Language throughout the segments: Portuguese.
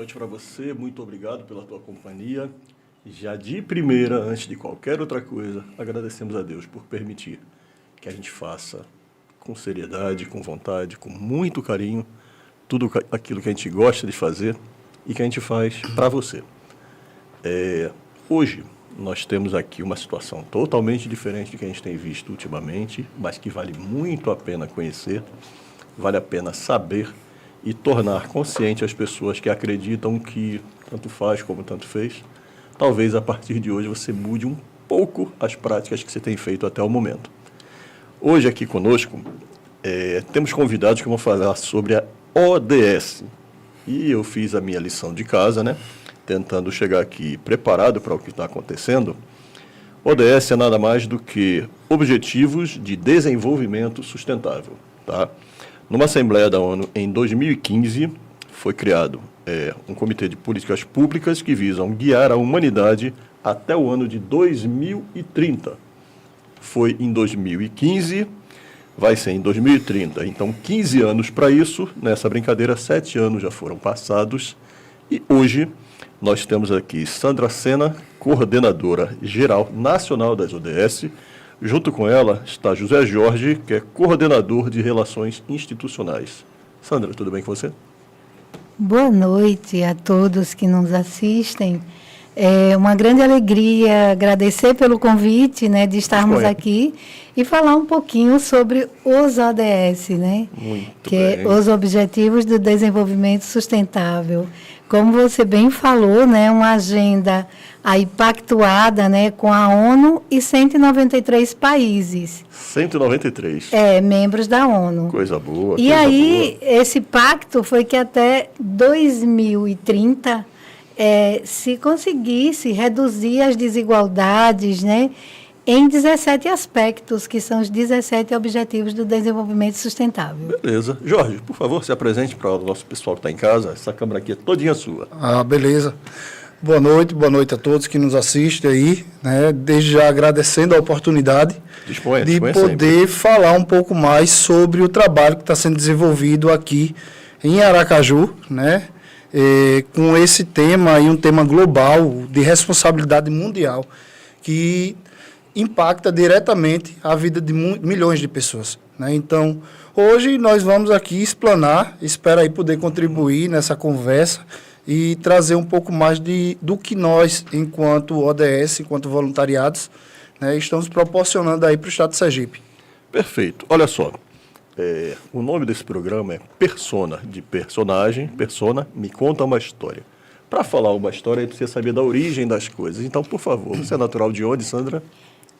noite para você, muito obrigado pela tua companhia. Já de primeira, antes de qualquer outra coisa, agradecemos a Deus por permitir que a gente faça com seriedade, com vontade, com muito carinho, tudo aquilo que a gente gosta de fazer e que a gente faz para você. Hoje, nós temos aqui uma situação totalmente diferente do que a gente tem visto ultimamente, mas que vale muito a pena conhecer, vale a pena saber e tornar consciente as pessoas que acreditam que tanto faz como tanto fez. Talvez, a partir de hoje, você mude um pouco as práticas que você tem feito até o momento. Hoje, aqui conosco, temos convidados que vão falar sobre a ODS. E eu fiz a minha lição de casa, né? Tentando chegar aqui preparado para o que está acontecendo. ODS é nada mais do que Objetivos de Desenvolvimento Sustentável. Tá? Numa Assembleia da ONU, em 2015, foi criado um comitê de políticas públicas que visam guiar a humanidade até o ano de 2030. Foi em 2015, vai ser em 2030. Então, 15 anos para isso. Nessa brincadeira, 7 anos já foram passados. E hoje nós temos aqui Sandra Sena, coordenadora geral nacional das ODS. Junto com ela está José Jorge, que é coordenador de relações institucionais. Sandra, tudo bem com você? Boa noite a todos que nos assistem. É uma grande alegria agradecer pelo convite, né, de estarmos aqui e falar um pouquinho sobre os ODS, né? Muito que bem. É os Objetivos do Desenvolvimento Sustentável. Como você bem falou, né, uma agenda aí pactuada, né, com a ONU e 193 países. 193. Membros da ONU. Coisa boa. E aí, esse pacto foi que até 2030 se conseguisse reduzir as desigualdades, né, em 17 aspectos, que são os 17 Objetivos do Desenvolvimento Sustentável. Beleza. Jorge, por favor, se apresente para o nosso pessoal que está em casa. Essa câmera aqui é todinha sua. Beleza. Boa noite a todos que nos assistem aí, né? Desde já agradecendo a oportunidade de poder falar um pouco mais sobre o trabalho que está sendo desenvolvido aqui em Aracaju, né? Com esse tema e um tema global de responsabilidade mundial que impacta diretamente a vida de milhões de pessoas, né? Então, hoje nós vamos aqui explanar, espero aí poder contribuir nessa conversa e trazer um pouco mais do que nós, enquanto ODS, enquanto voluntariados, né, estamos proporcionando aí para o Estado de Sergipe. Perfeito. Olha só, o nome desse programa é Persona, de personagem, persona, me conta uma história. Para falar uma história, a gente precisa saber da origem das coisas. Então, por favor, você é natural de onde, Sandra?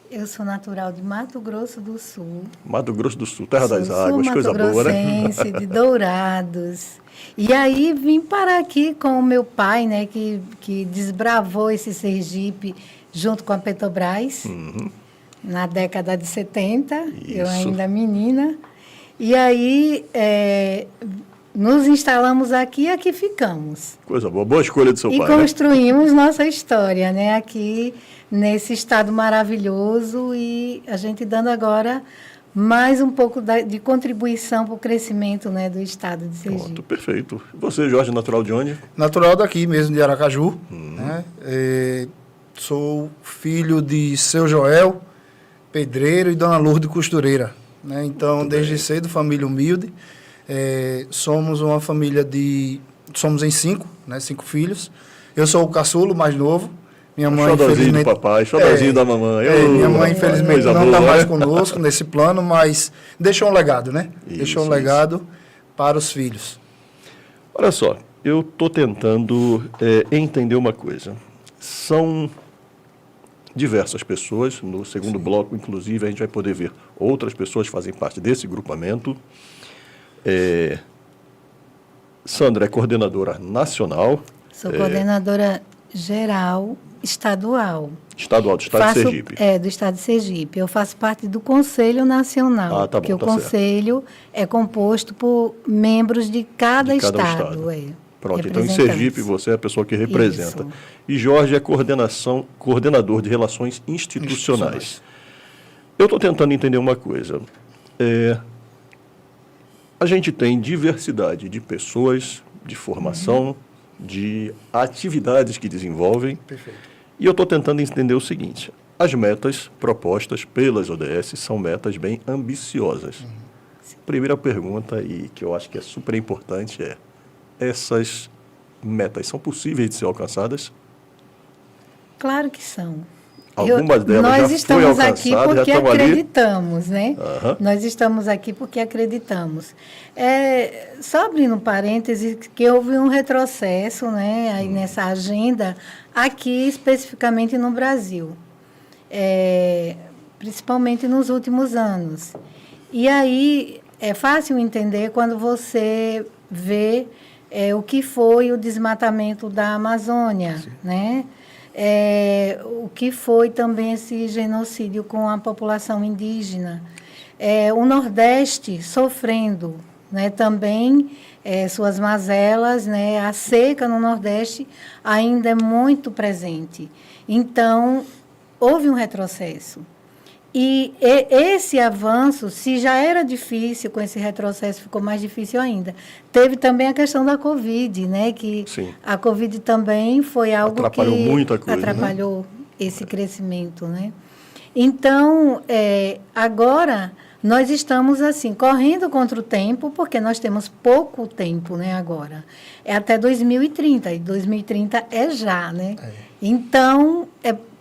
Eu sou natural de Mato Grosso do Sul. Mato Grosso do Sul, terra das águas, coisa boa, né? De Dourados. E aí vim parar aqui com o meu pai, né, que desbravou esse Sergipe junto com a Petrobras, na década de 70, Isso. Eu ainda menina. E aí nos instalamos aqui e aqui ficamos. Coisa boa, boa escolha do seu pai. E construímos nossa história, né, aqui nesse estado maravilhoso e a gente dando agora mais um pouco de contribuição para o crescimento, né, do estado de Sergipe. Pronto, perfeito. Você, Jorge, natural de onde? Natural daqui mesmo, de Aracaju. Né? Sou filho de Seu Joel, pedreiro, e Dona Lourdes, costureira. Né? Então, muito desde bem. Cedo, família humilde. Somos uma família somos em 5, né, 5 filhos. Eu sou o caçulo, mais novo. Minha mãe, infelizmente, do papai, xodozinho da mamãe. Minha mãe, infelizmente, não está mais conosco nesse plano, mas deixou um legado, né? Deixou um legado para os filhos. Olha só, eu estou tentando entender uma coisa. São diversas pessoas, no segundo bloco, inclusive, a gente vai poder ver outras pessoas que fazem parte desse grupamento. Sandra é coordenadora nacional. Sou coordenadora geral estadual. Estadual, do Estado de Sergipe. Do Estado de Sergipe. Eu faço parte do Conselho Nacional, tá bom, porque o Conselho é composto por membros de cada estado. Pronto, então em Sergipe você é a pessoa que representa. Isso. E Jorge é coordenador de relações institucionais. Eu estou tentando entender uma coisa. A gente tem diversidade de pessoas, de formação, de atividades que desenvolvem. Perfeito. E eu estou tentando entender o seguinte: as metas propostas pelas ODS são metas bem ambiciosas. Primeira pergunta, e que eu acho que é super importante, é: essas metas são possíveis de ser alcançadas? Claro que são. Algumas delas nós já estamos foi aqui alcançada, porque já estão acreditamos, né? Aham. Nós estamos aqui porque acreditamos. Só abrindo um parêntese, que houve um retrocesso, né, aí nessa agenda, aqui especificamente no Brasil, principalmente nos últimos anos. E aí é fácil entender quando você vê o que foi o desmatamento da Amazônia, né? O que foi também esse genocídio com a população indígena. O Nordeste sofrendo, né, também suas mazelas, né, a seca no Nordeste ainda é muito presente. Então, houve um retrocesso. E esse avanço, se já era difícil, com esse retrocesso ficou mais difícil ainda. Teve também a questão da Covid, né? Que Sim. a Covid também foi algo Atrapalhou que muita coisa, atrapalhou esse crescimento, né? Então, agora nós estamos assim correndo contra o tempo, porque nós temos pouco tempo, né? Agora é até 2030 e 2030 é já, né? Então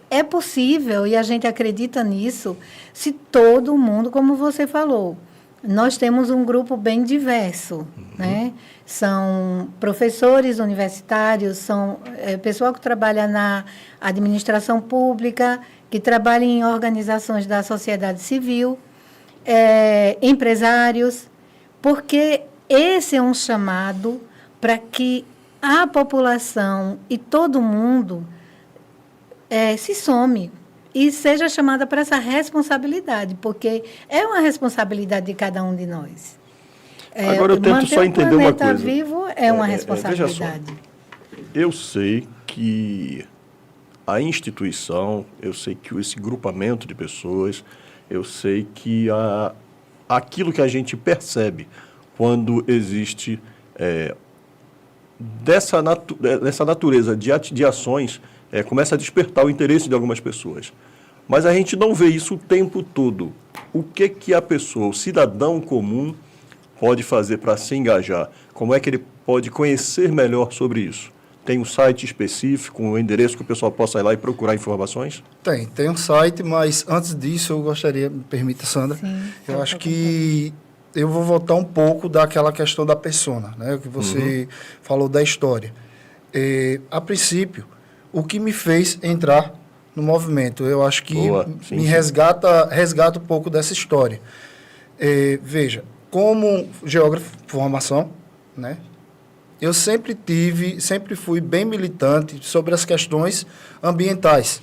é possível, e a gente acredita nisso, se todo mundo, como você falou, nós temos um grupo bem diverso, né? São professores universitários, são pessoal que trabalha na administração pública, que trabalha em organizações da sociedade civil, empresários, porque esse é um chamado para que a população e todo mundo se some e seja chamada para essa responsabilidade, porque é uma responsabilidade de cada um de nós. Agora eu tento só entender uma coisa. Manter o planeta vivo é uma responsabilidade. Veja só, eu sei que a instituição, eu sei que esse grupamento de pessoas, eu sei que aquilo que a gente percebe quando existe dessa natureza de ações, começa a despertar o interesse de algumas pessoas. Mas a gente não vê isso o tempo todo. O que a pessoa, o cidadão comum, pode fazer para se engajar? Como é que ele pode conhecer melhor sobre isso? Tem um site específico, um endereço que o pessoal possa ir lá e procurar informações? Tem um site, mas antes disso eu gostaria, me permita, Sandra, Sim, eu acho que eu vou voltar um pouco daquela questão da persona, né, que você falou da história. A princípio, o que me fez entrar no movimento, eu acho que me resgata um pouco dessa história. Veja, como geógrafo de formação, né, eu sempre fui bem militante sobre as questões ambientais,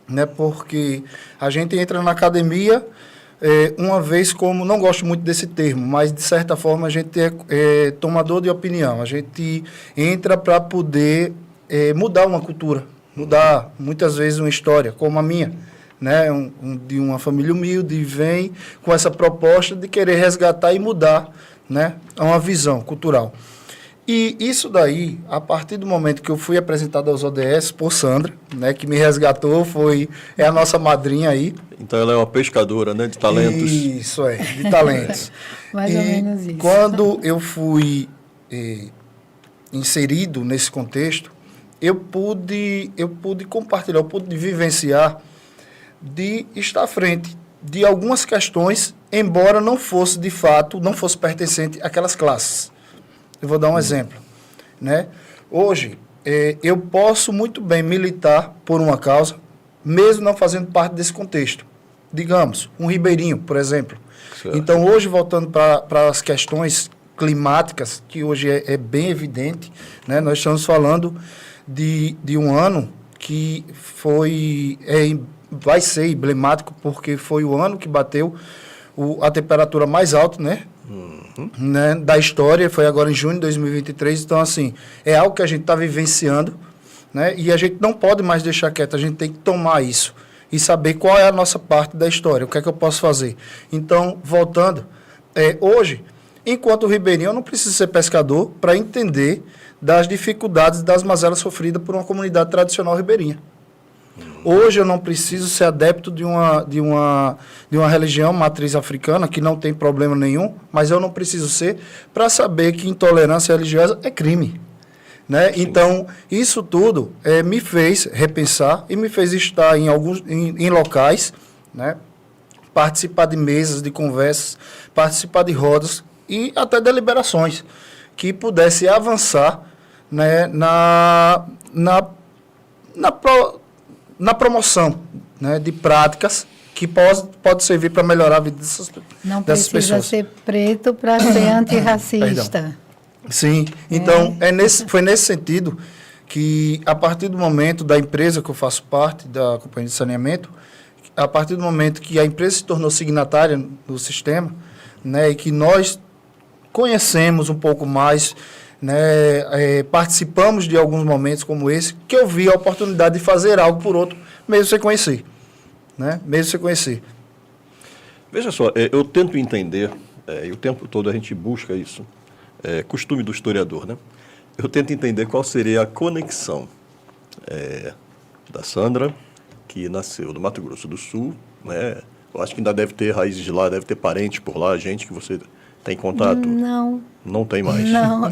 né, porque a gente entra na academia uma vez como, não gosto muito desse termo, mas de certa forma a gente é tomador de opinião, a gente entra para poder mudar uma cultura, mudar muitas vezes uma história, como a minha, né, de uma família humilde, vem com essa proposta de querer resgatar e mudar, né, uma visão cultural. E isso daí, a partir do momento que eu fui apresentado aos ODS por Sandra, né, que me resgatou, é a nossa madrinha aí. Então ela é uma pescadora, né, de talentos. Isso, de talentos. Mais ou menos isso. Quando eu fui inserido nesse contexto, eu pude compartilhar, eu pude vivenciar de estar à frente de algumas questões, embora não fosse, de fato, não fosse pertencente àquelas classes. Eu vou dar um exemplo, né? Hoje, eu posso muito bem militar por uma causa, mesmo não fazendo parte desse contexto. Digamos, um ribeirinho, por exemplo. Certo. Então, hoje, voltando para as questões climáticas, que hoje é bem evidente, né? Nós estamos falando de um ano que vai ser emblemático, porque foi o ano que bateu a temperatura mais alta, né? Né, da história, foi agora em junho de 2023, então assim, é algo que a gente está vivenciando, né, e a gente não pode mais deixar quieto, a gente tem que tomar isso e saber qual é a nossa parte da história, o que é que eu posso fazer. Então, voltando, hoje Enquanto ribeirinho, eu não preciso ser pescador para entender das dificuldades das mazelas sofridas por uma comunidade tradicional ribeirinha. Hoje eu não preciso ser adepto de uma religião matriz africana, que não tem problema nenhum, mas eu não preciso ser para saber que intolerância religiosa é crime. Né? Então, isso tudo me fez repensar e me fez estar em locais, né? Participar de mesas, de conversas, participar de rodas e até deliberações que pudesse avançar, né, na promoção, né, de práticas que pode servir para melhorar a vida dessas pessoas. Não precisa ser preto para ser antirracista. Sim, então foi nesse sentido que, a partir do momento da empresa que eu faço parte, da Companhia de Saneamento, a partir do momento que a empresa se tornou signatária do sistema, né, e que nós conhecemos um pouco mais, né, participamos de alguns momentos como esse, que eu vi a oportunidade de fazer algo por outro, mesmo sem conhecer. Né? Mesmo sem conhecer. Veja só, eu tento entender, e o tempo todo a gente busca isso, costume do historiador, né? Eu tento entender qual seria a conexão da Sandra, que nasceu no Mato Grosso do Sul, né? Eu acho que ainda deve ter raízes de lá, deve ter parentes por lá, gente que você tem contato? Não. Não tem mais? Não,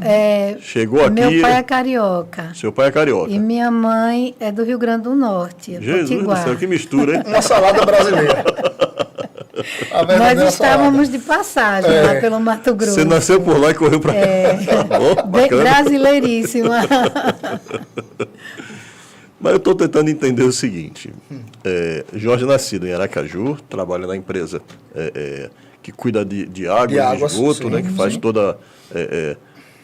Chegou aqui... Meu pai é carioca. Seu pai é carioca. E minha mãe é do Rio Grande do Norte, Jesus do céu, que mistura, hein? Uma salada brasileira. Nós estávamos de passagem lá pelo Mato Grosso. Você nasceu por lá e correu para cá. Brasileiríssima. Mas eu estou tentando entender o seguinte. Jorge nascido em Aracaju, trabalha na empresa que cuida de água e de esgoto, né, que faz toda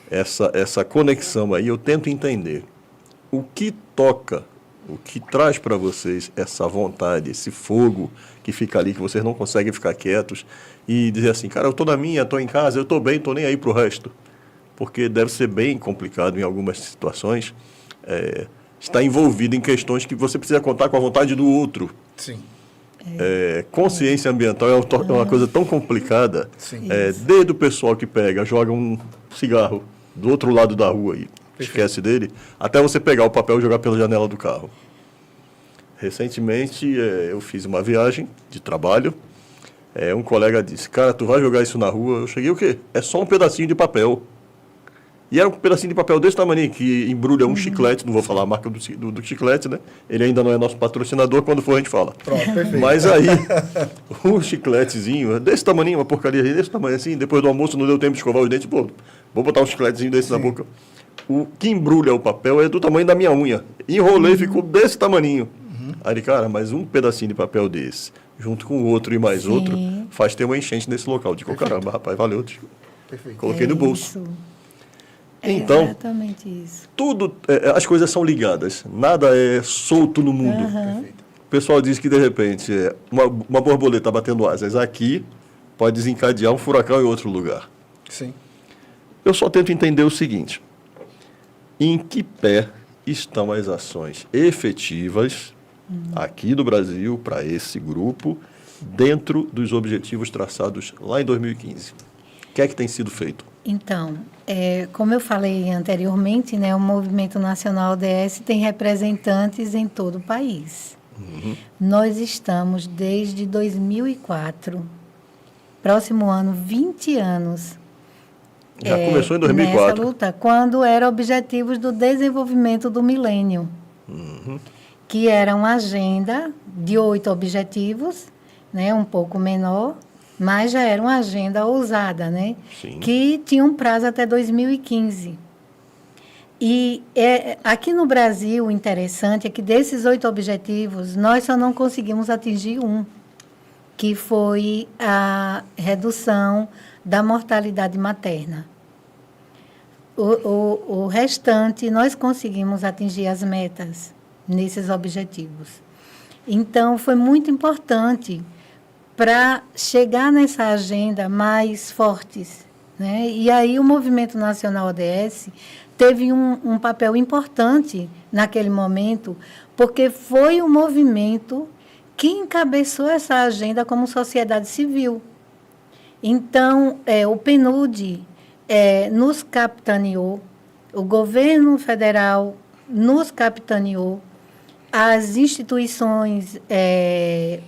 essa conexão aí. Eu tento entender o que toca, o que traz para vocês essa vontade, esse fogo que fica ali, que vocês não conseguem ficar quietos e dizer assim, cara, eu estou na minha, estou em casa, eu estou bem, estou nem aí para o resto. Porque deve ser bem complicado em algumas situações estar envolvido em questões que você precisa contar com a vontade do outro. Sim. Consciência ambiental é uma coisa tão complicada. Desde o pessoal que joga um cigarro do outro lado da rua e esquece dele, até você pegar o papel e jogar pela janela do carro. Recentemente, eu fiz uma viagem de trabalho. Um colega disse, cara, tu vai jogar isso na rua? Eu cheguei, o quê? É só um pedacinho de papel. E era um pedacinho de papel desse tamanho que embrulha um chiclete, não vou falar a marca do chiclete, né? Ele ainda não é nosso patrocinador, quando for a gente fala. Pronto, perfeito. Mas aí, um chicletezinho, desse tamanho, uma porcaria desse tamanho assim, depois do almoço não deu tempo de escovar os dentes, pô, vou botar um chicletezinho desse na boca. O que embrulha o papel é do tamanho da minha unha. Enrolei e ficou desse tamaninho. Aí, cara, mas um pedacinho de papel desse, junto com o outro e mais outro, faz ter uma enchente nesse local. Digo, caramba, rapaz, valeu. Perfeito. Coloquei no bolso. Então, exatamente isso. Tudo, as coisas são ligadas, nada é solto no mundo. O pessoal diz que, de repente, uma borboleta batendo asas aqui pode desencadear um furacão em outro lugar. Sim. Eu só tento entender o seguinte, em que pé estão as ações efetivas aqui do Brasil para esse grupo, dentro dos objetivos traçados lá em 2015? O que é que tem sido feito? Então, como eu falei anteriormente, né, o Movimento Nacional ODS tem representantes em todo o país. Nós estamos desde 2004, próximo ano, 20 anos. Já começou em 2004. Nessa luta, quando era Objetivos do Desenvolvimento do Milênio, que era uma agenda de 8 objetivos, né, um pouco menor, mas já era uma agenda ousada, né? Sim. Que tinha um prazo até 2015. E aqui no Brasil, o interessante é que desses 8 objetivos, nós só não conseguimos atingir um, que foi a redução da mortalidade materna. O restante, nós conseguimos atingir as metas nesses objetivos. Então, foi muito importante para chegar nessa agenda mais fortes, né? E aí o Movimento Nacional ODS teve um papel importante naquele momento, porque foi o movimento que encabeçou essa agenda como sociedade civil. Então, o PNUD nos capitaneou, o governo federal nos capitaneou, as instituições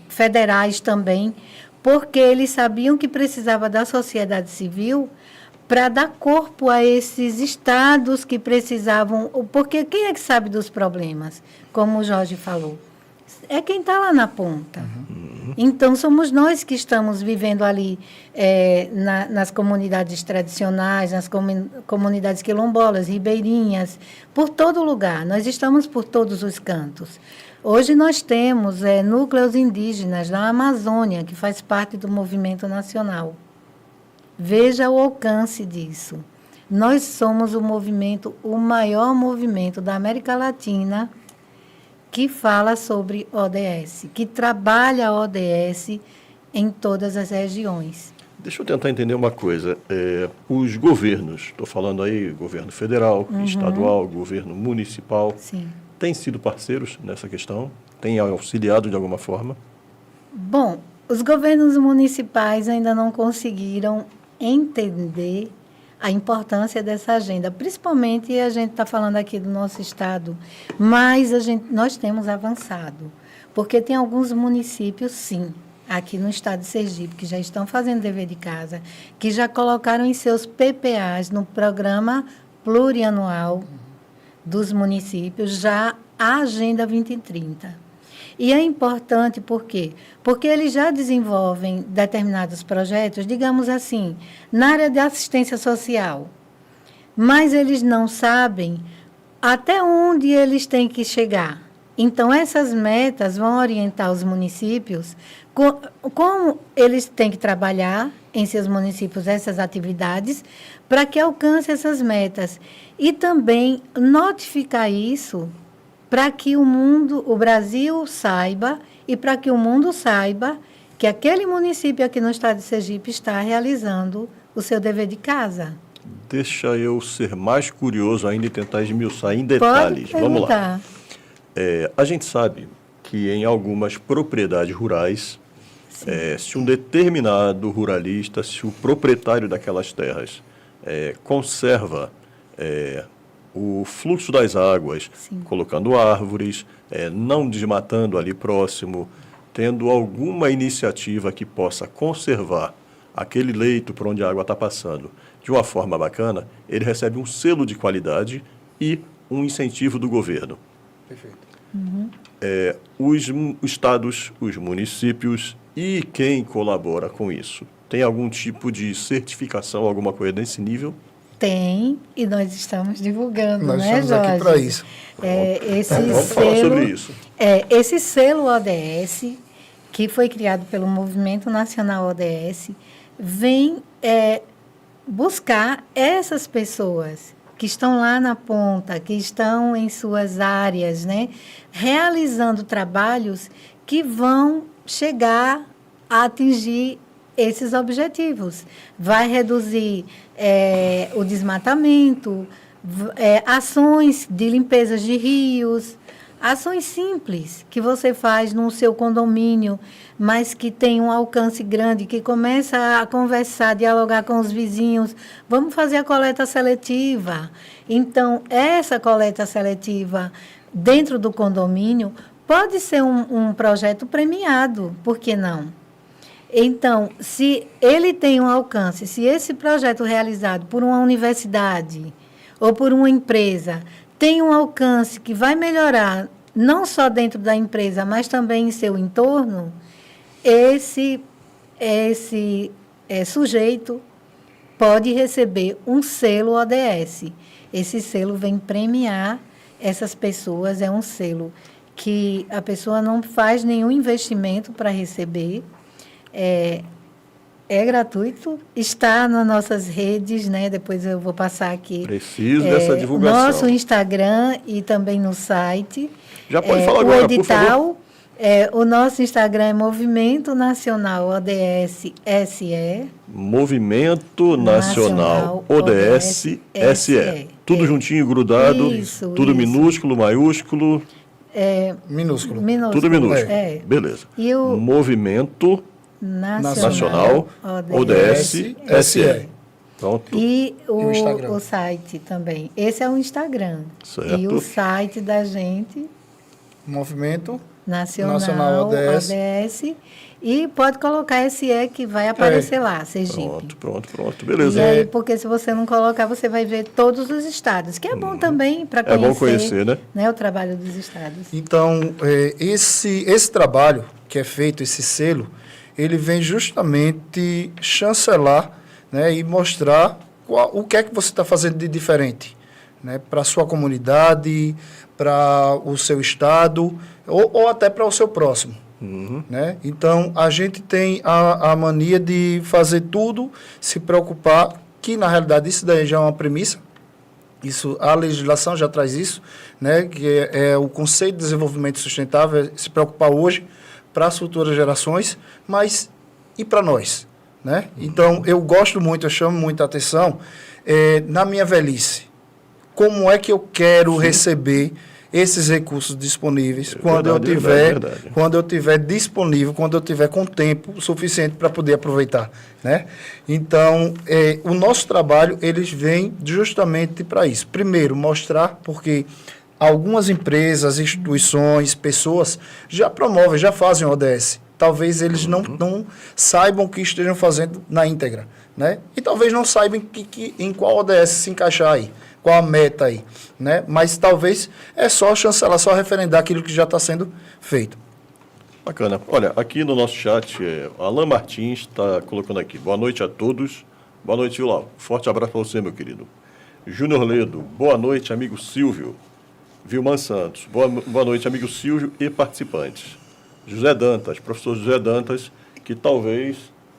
federais também, porque eles sabiam que precisava da sociedade civil para dar corpo a esses estados que precisavam. Porque quem é que sabe dos problemas? Como o Jorge falou. É quem está lá na ponta. Uhum. Então, somos nós que estamos vivendo ali nas comunidades tradicionais, nas comunidades quilombolas, ribeirinhas, por todo lugar. Nós estamos por todos os cantos. Hoje nós temos núcleos indígenas na Amazônia, que faz parte do movimento nacional. Veja o alcance disso. Nós somos o maior movimento da América Latina que fala sobre ODS, que trabalha ODS em todas as regiões. Deixa eu tentar entender uma coisa. Os governos, estou falando aí, governo federal, estadual, governo municipal, sim, têm sido parceiros nessa questão? Têm auxiliado de alguma forma? Bom, os governos municipais ainda não conseguiram entender a importância dessa agenda. Principalmente, a gente está falando aqui do nosso estado, mas nós temos avançado, porque tem alguns municípios, sim, aqui no estado de Sergipe, que já estão fazendo dever de casa, que já colocaram em seus PPAs, no programa plurianual dos municípios, já a Agenda 2030. E é importante por quê? Porque eles já desenvolvem determinados projetos, digamos assim, na área de assistência social, mas eles não sabem até onde eles têm que chegar. Então, essas metas vão orientar os municípios como eles têm que trabalhar em seus municípios essas atividades para que alcance essas metas. E também notificar isso para que o Brasil saiba e para que o mundo saiba que aquele município aqui no estado de Sergipe está realizando o seu dever de casa. Deixa eu ser mais curioso ainda e tentar esmiuçar em detalhes. Vamos lá. A gente sabe que em algumas propriedades rurais, se um determinado ruralista, se o proprietário daquelas terras conserva o fluxo das águas, sim, colocando árvores, não desmatando ali próximo, tendo alguma iniciativa que possa conservar aquele leito por onde a água está passando de uma forma bacana, ele recebe um selo de qualidade e um incentivo do governo. Perfeito. Uhum. Os estados, os municípios e quem colabora com isso, tem algum tipo de certificação, alguma coisa desse nível? Tem, e nós estamos divulgando, nós né, Jorge? Nós estamos aqui para isso. Vamos falar sobre isso. Esse selo ODS, que foi criado pelo Movimento Nacional ODS, vem buscar essas pessoas que estão lá na ponta, que estão em suas áreas, né, realizando trabalhos que vão chegar a atingir esses objetivos. Vai reduzir o desmatamento, ações de limpeza de rios, ações simples que você faz no seu condomínio, mas que tem um alcance grande, que começa a conversar, dialogar com os vizinhos. Vamos fazer a coleta seletiva. Então, essa coleta seletiva dentro do condomínio pode ser um projeto premiado, por que não? Então, se ele tem um alcance, se esse projeto realizado por uma universidade ou por uma empresa tem um alcance que vai melhorar não só dentro da empresa, mas também em seu entorno, esse sujeito pode receber um selo ODS. Esse selo vem premiar essas pessoas, é um selo que a pessoa não faz nenhum investimento para receber, é gratuito, está nas nossas redes, né? Depois eu vou passar aqui. Preciso dessa divulgação. Nosso Instagram e também no site. Já pode falar agora, o edital, por favor. O nosso Instagram é Movimento Nacional ODS SE. Movimento Nacional ODS SE. Tudo juntinho, grudado. Isso, tudo isso. Minúsculo, maiúsculo. Minúsculo. Tudo minúsculo. É. Beleza. E o Movimento Nacional ODS SE. Pronto. E o site também. Esse é o Instagram. Certo. E o site da gente... Movimento Nacional ODS. E pode colocar SE que vai aparecer lá, Sergipe. Pronto. Beleza. E aí, porque se você não colocar, você vai ver todos os estados, que é bom também para conhecer, bom conhecer, né, o trabalho dos estados. Então, esse trabalho que é feito, esse selo, ele vem justamente chancelar, né, e mostrar o que é que você está fazendo de diferente, né, para a sua comunidade, para o seu estado ou até para o seu próximo. Né? Então, a gente tem a mania de fazer tudo, se preocupar, que na realidade isso daí já é uma premissa, a legislação já traz isso, né? Que é o conceito de desenvolvimento sustentável, é se preocupar hoje para as futuras gerações, mas e para nós? Né? Então, eu gosto muito, eu chamo muita atenção, na minha velhice, como é que eu quero receber esses recursos disponíveis quando eu tiver disponível, quando eu tiver com tempo suficiente para poder aproveitar, né? Então, o nosso trabalho, eles vêm justamente para isso. Primeiro, mostrar, porque algumas empresas, instituições, pessoas já promovem, já fazem ODS. Talvez eles não saibam o que estejam fazendo na íntegra, né? E talvez não saibam em qual ODS se encaixar aí. Qual a meta aí, né? Mas talvez é só chancelar, só referendar aquilo que já está sendo feito. Bacana. Olha, aqui no nosso chat, Alan Martins está colocando aqui. Boa noite a todos. Boa noite, Vilau. Forte abraço para você, meu querido. Júnior Ledo. Boa noite, amigo Silvio. Vilman Santos. Boa noite, amigo Silvio e participantes. José Dantas, professor José Dantas, que talvez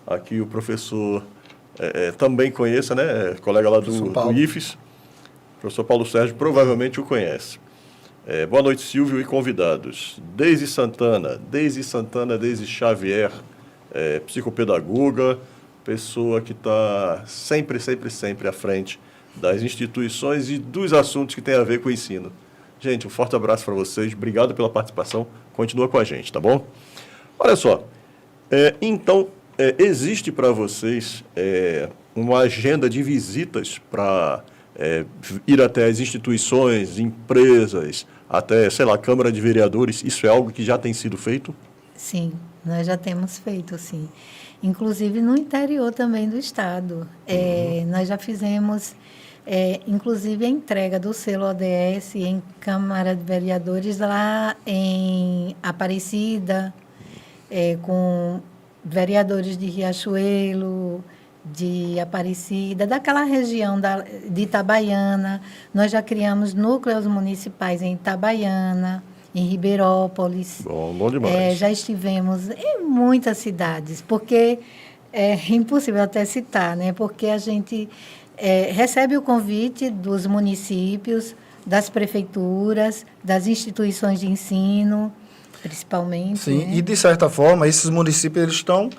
aqui o professor também conheça, né? Colega lá do IFES. Professor Paulo Sérgio provavelmente o conhece. Boa noite, Silvio e convidados. Deise Santana, Deise Xavier, psicopedagoga, pessoa que está sempre à frente das instituições e dos assuntos que tem a ver com o ensino. Gente, um forte abraço para vocês, obrigado pela participação, continua com a gente, tá bom? Olha só, então, existe para vocês uma agenda de visitas para... ir até as instituições, empresas, até, sei lá, Câmara de Vereadores, isso é algo que já tem sido feito? Sim, nós já temos feito, sim. Inclusive no interior também do estado. Nós já fizemos, inclusive, a entrega do selo ODS em Câmara de Vereadores lá em Aparecida, com vereadores de Riachuelo, de Aparecida, daquela região de Itabaiana. Nós já criamos núcleos municipais em Itabaiana, em Ribeirópolis. Bom demais. Já estivemos em muitas cidades, porque é impossível até citar, né? Porque a gente recebe o convite dos municípios, das prefeituras, das instituições de ensino, principalmente. Sim, né? E de certa forma, esses municípios eles estão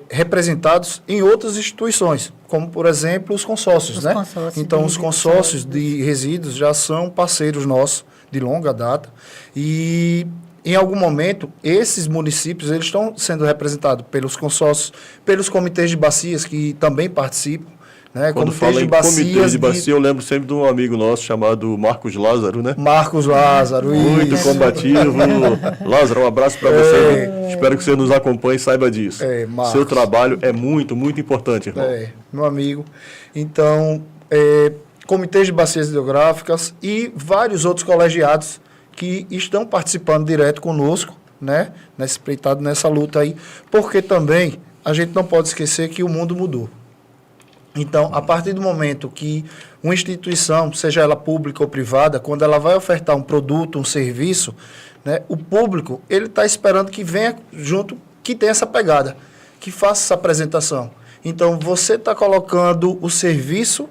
representados em outras instituições, como, por exemplo, os consórcios, né? Então, os consórcios de resíduos já são parceiros nossos de longa data e, em algum momento, esses municípios eles estão sendo representados pelos consórcios, pelos comitês de bacias que também participam, né? Quando fala em comitê de bacia, eu lembro sempre de um amigo nosso chamado Marcos Lázaro, né? Marcos Lázaro. Muito combativo. Lázaro, um abraço para você. Espero que você nos acompanhe e saiba disso. Seu trabalho é muito, muito importante, irmão. Meu amigo. Então, comitês de bacias hidrográficas e vários outros colegiados que estão participando direto conosco, né? Nessa luta aí. Porque também a gente não pode esquecer que o mundo mudou. Então, a partir do momento que uma instituição, seja ela pública ou privada, quando ela vai ofertar um produto, um serviço, né, o público ele está esperando que venha junto, que tenha essa pegada, que faça essa apresentação. Então, você está colocando o serviço,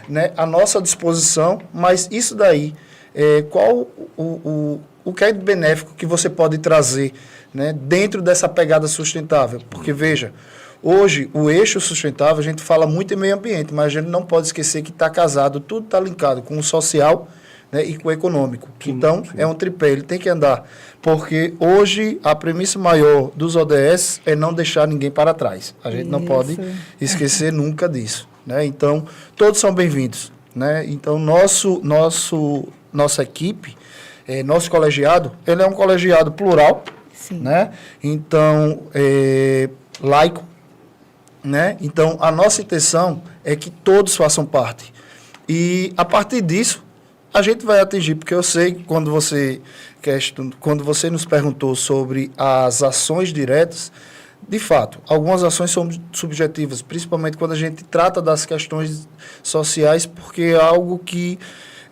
né, à nossa disposição, mas isso daí, qual o que é de benéfico que você pode trazer, né, dentro dessa pegada sustentável? Porque, veja, hoje, o eixo sustentável, a gente fala muito em meio ambiente, mas a gente não pode esquecer que está casado, tudo está linkado com o social, né, e com o econômico. Então, é um tripé, ele tem que andar. Porque hoje a premissa maior dos ODS é não deixar ninguém para trás. A gente não pode esquecer nunca disso. Né? Então, todos são bem-vindos. Né? Então, nossa equipe, nosso colegiado, ele é um colegiado plural, né? Então, laico. Né? Então, a nossa intenção é que todos façam parte. E, a partir disso, a gente vai atingir, porque eu sei que quando você nos perguntou sobre as ações diretas, de fato, algumas ações são subjetivas, principalmente quando a gente trata das questões sociais, porque é algo que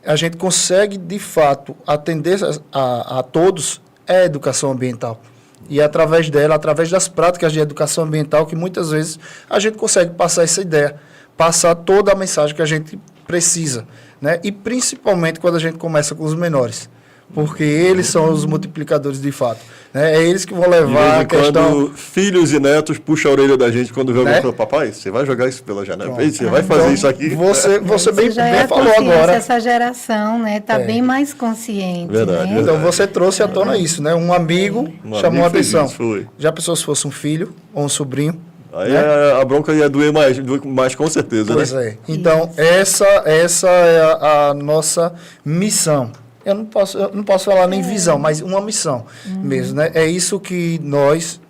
a gente consegue, de fato, atender a todos, é a educação ambiental. E através dela, através das práticas de educação ambiental, que muitas vezes a gente consegue passar essa ideia, passar toda a mensagem que a gente precisa, né? E principalmente quando a gente começa com os menores, porque eles são os multiplicadores de fato, né? É eles que vão levar a questão... Quando filhos e netos puxam a orelha da gente quando vê alguém falando, papai, você vai jogar isso pela janela, você vai fazer isso aqui. Você bem falou agora. Essa geração, né, está bem mais consciente. Verdade, né? Então você trouxe à tona isso, né? Um amigo chamou a atenção. Já pensou se fosse um filho ou um sobrinho? Aí né? A bronca ia doer mais com certeza, pois né? É. Então, essa é a nossa missão. Eu não posso falar nem visão, mas uma missão mesmo, né? É isso que nós,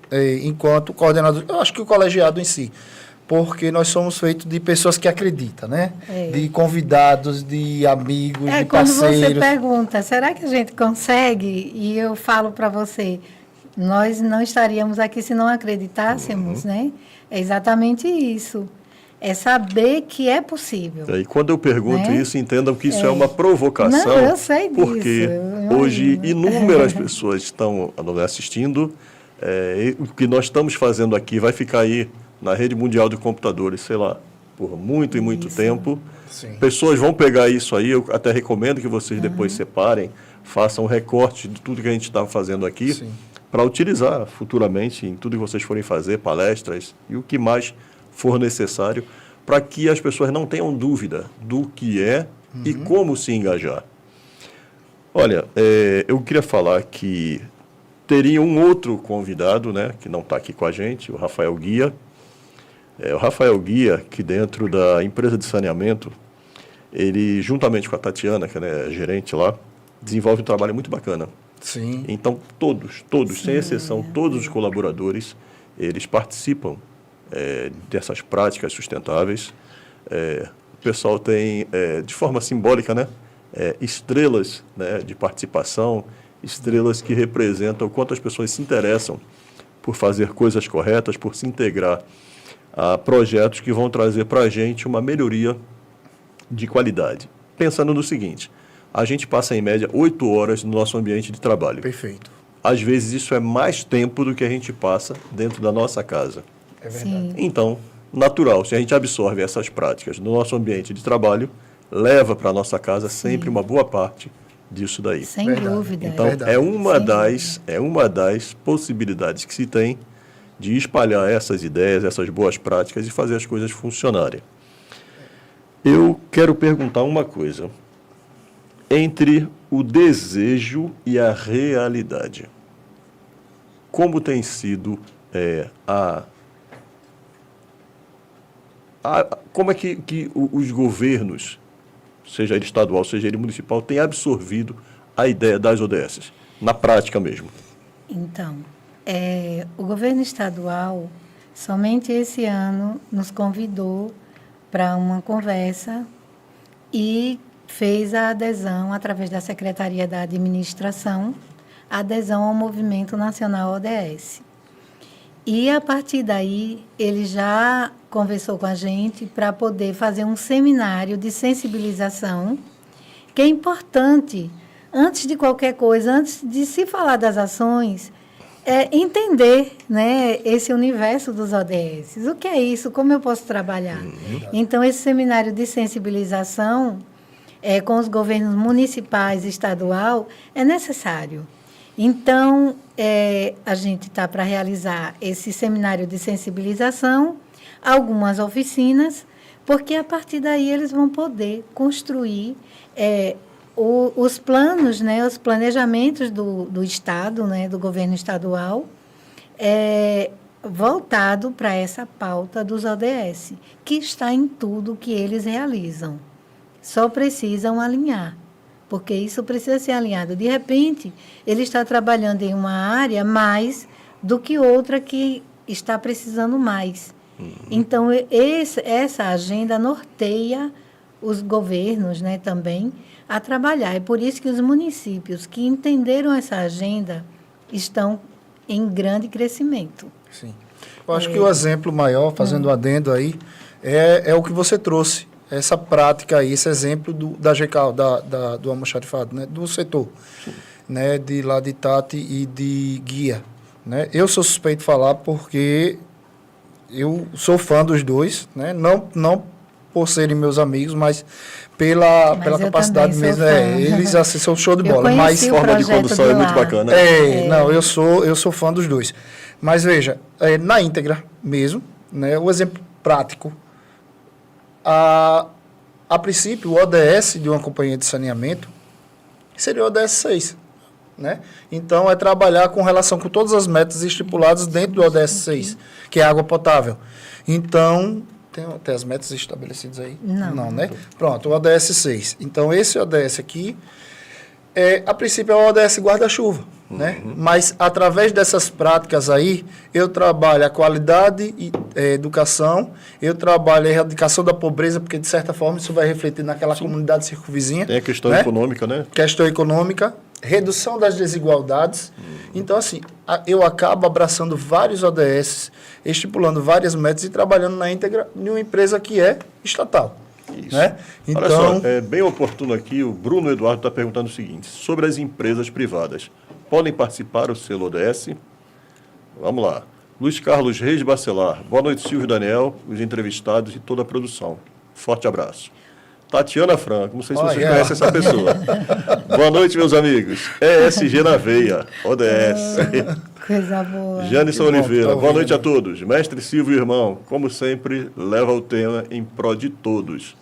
enquanto coordenadores, eu acho que o colegiado em si, porque nós somos feitos de pessoas que acreditam, né? De convidados, de amigos, de parceiros. Quando você pergunta, será que a gente consegue? E eu falo para você, nós não estaríamos aqui se não acreditássemos, né? É exatamente isso. É saber que é possível. E quando eu pergunto isso, entendam que isso é uma provocação. Não, eu sei disso. Porque hoje inúmeras pessoas estão assistindo. O que nós estamos fazendo aqui vai ficar aí na rede mundial de computadores, sei lá, por muito e muito tempo. Sim. Pessoas vão pegar isso aí, eu até recomendo que vocês depois separem, façam um recorte de tudo que a gente está fazendo aqui, para utilizar futuramente em tudo que vocês forem fazer, palestras e o que mais for necessário, para que as pessoas não tenham dúvida do que é e como se engajar. Olha, eu queria falar que teria um outro convidado, né, que não está aqui com a gente, o Rafael Guia. O Rafael Guia, que dentro da empresa de saneamento, ele, juntamente com a Tatiana, que é gerente lá, desenvolve um trabalho muito bacana. Sim. Então, todos, sem exceção, todos os colaboradores, eles participam dessas práticas sustentáveis. O pessoal tem, de forma simbólica, né, estrelas, né, de participação, estrelas que representam o quanto as pessoas se interessam por fazer coisas corretas, por se integrar a projetos que vão trazer para a gente uma melhoria de qualidade. Pensando no seguinte, a gente passa em média 8 horas no nosso ambiente de trabalho. Perfeito. Às vezes isso é mais tempo do que a gente passa dentro da nossa casa. É verdade. Então, natural, se a gente absorve essas práticas no nosso ambiente de trabalho, leva para a nossa casa sempre uma boa parte disso daí. Sem dúvida. Então, é uma das possibilidades que se tem de espalhar essas ideias, essas boas práticas e fazer as coisas funcionarem. Eu quero perguntar uma coisa. Entre o desejo e a realidade, como tem sido como é que os governos, seja ele estadual, seja ele municipal, têm absorvido a ideia das ODS, na prática mesmo? Então, o governo estadual, somente esse ano, nos convidou para uma conversa e fez a adesão, através da Secretaria da Administração, a adesão ao Movimento Nacional ODS. E, a partir daí, ele já conversou com a gente para poder fazer um seminário de sensibilização, que é importante, antes de qualquer coisa, antes de se falar das ações, entender, né, esse universo dos ODS. O que é isso? Como eu posso trabalhar? Então, esse seminário de sensibilização com os governos municipais e estadual é necessário. Então, a gente está para realizar esse seminário de sensibilização, algumas oficinas, porque a partir daí eles vão poder construir os planos, né, os planejamentos do Estado, né, do governo estadual, voltado para essa pauta dos ODS, que está em tudo que eles realizam. Só precisam alinhar, porque isso precisa ser alinhado. De repente, ele está trabalhando em uma área mais do que outra que está precisando mais. Então, essa agenda norteia os governos, né, também a trabalhar. É por isso que os municípios que entenderam essa agenda estão em grande crescimento. Sim. Eu acho que o exemplo maior, fazendo um adendo aí, é o que você trouxe. Essa prática aí, esse exemplo da GECAL, do almoxarifado, né, do setor, né, de lá de Tati e de Guia. Né? Eu sou suspeito de falar porque eu sou fã dos dois, né? Não por serem meus amigos, mas pela capacidade mesmo. Eles assim, são show de bola. Mas forma de condução é muito bacana. Não, eu sou fã dos dois. Mas veja, na íntegra mesmo, né, o exemplo prático, a princípio, o ODS de uma companhia de saneamento seria o ODS 6. Né? Então, é trabalhar com relação com todas as metas estipuladas dentro do ODS 6, que é água potável. Então, tem as metas estabelecidas aí? Não, né? Pronto, o ODS 6. Então, esse ODS aqui, a princípio, é o ODS guarda-chuva. Né? Mas, através dessas práticas aí, eu trabalho a qualidade e educação, eu trabalho a erradicação da pobreza, porque, de certa forma, isso vai refletir naquela comunidade circunvizinha. Tem a questão econômica, né? Questão econômica, redução das desigualdades. Então, assim, eu acabo abraçando vários ODS, estipulando várias metas e trabalhando na íntegra de uma empresa que é estatal. Isso. Né? Então, olha só, é bem oportuno aqui, o Bruno Eduardo está perguntando o seguinte, sobre as empresas privadas, podem participar do selo ODS? Vamos lá. Luiz Carlos Reis Bacelar, boa noite, Silvio Daniel, os entrevistados e toda a produção. Forte abraço. Tatiana Franco, não sei se vocês conhecem essa pessoa. Boa noite, meus amigos. ESG na veia, ODS. Coisa boa. Janison Oliveira, boa noite a todos. Mestre Silvio, irmão, como sempre, leva o tema em prol de todos.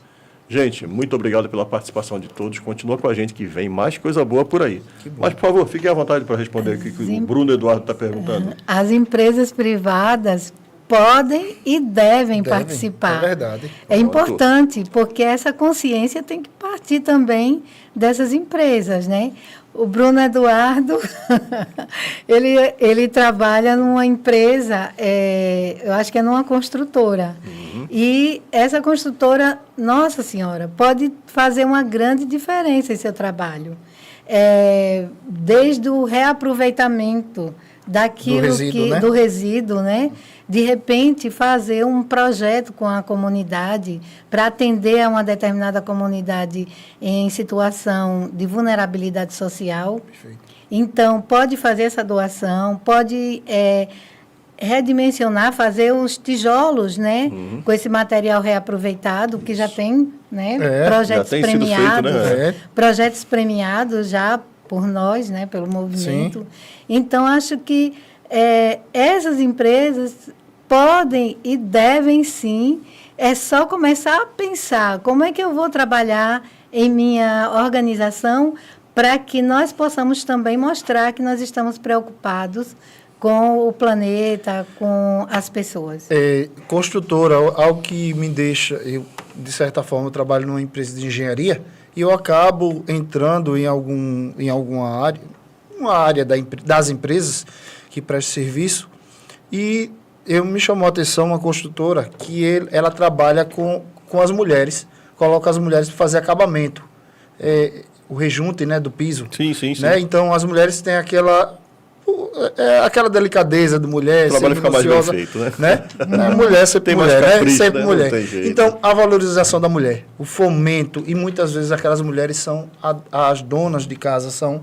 Gente, muito obrigado pela participação de todos. Continua com a gente que vem mais coisa boa por aí. Mas, por favor, fiquem à vontade para responder o que o Bruno Eduardo está perguntando. As empresas privadas podem e devem participar. É verdade. É importante, porque essa consciência tem que partir também dessas empresas, né? O Bruno Eduardo, ele trabalha numa empresa, eu acho que é numa construtora. E essa construtora, nossa senhora, pode fazer uma grande diferença em seu trabalho. Desde o reaproveitamento daquilo do resíduo, né? De repente, fazer um projeto com a comunidade para atender a uma determinada comunidade em situação de vulnerabilidade social. Perfeito. Então, pode fazer essa doação, pode redimensionar, fazer os tijolos, né? Com esse material reaproveitado, que já tem, né? Projetos já tem premiados, sido feito, né? Projetos premiados já por nós, né? Pelo movimento. Sim. Então, acho que essas empresas podem e devem, sim, é só começar a pensar como é que eu vou trabalhar em minha organização para que nós possamos também mostrar que nós estamos preocupados com o planeta, com as pessoas. Construtora, algo que me deixa, de certa forma, eu trabalho numa empresa de engenharia e eu acabo entrando em alguma área, uma área das empresas que presta serviço, e me chamou a atenção uma construtora que ela trabalha com as mulheres, coloca as mulheres para fazer acabamento, o rejunte, né, do piso. Sim. Né? Então, as mulheres têm aquela delicadeza de mulher, o trabalho fica mais bem feito, né? A mulher sempre tem mulher, mais capricho, sempre né? mulher. Então, a valorização da mulher, o fomento, e muitas vezes aquelas mulheres são as donas de casa, são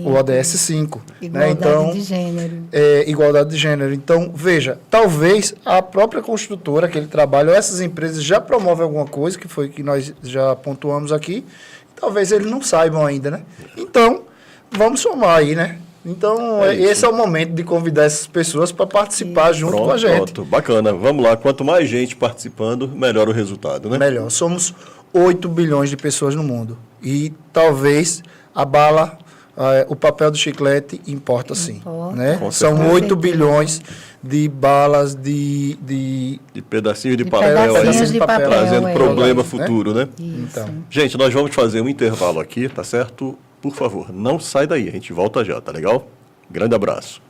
o ODS 5. Igualdade de gênero. Igualdade de gênero. Então, veja, talvez a própria construtora que ele trabalha, ou essas empresas já promovem alguma coisa, que foi que nós já pontuamos aqui, talvez eles não saibam ainda, né? Então, vamos somar aí, né? Então, esse é o momento de convidar essas pessoas para participar junto com a gente. Pronto, bacana. Vamos lá. Quanto mais gente participando, melhor o resultado, né? Melhor. Somos 8 bilhões de pessoas no mundo. E talvez a bala, o papel do chiclete importa sim. Né? São 8 bilhões de balas de pedacinhos de papel, trazendo problema futuro, né? Então. Gente, nós vamos fazer um intervalo aqui, tá certo? Por favor, não sai daí, a gente volta já, tá legal? Grande abraço.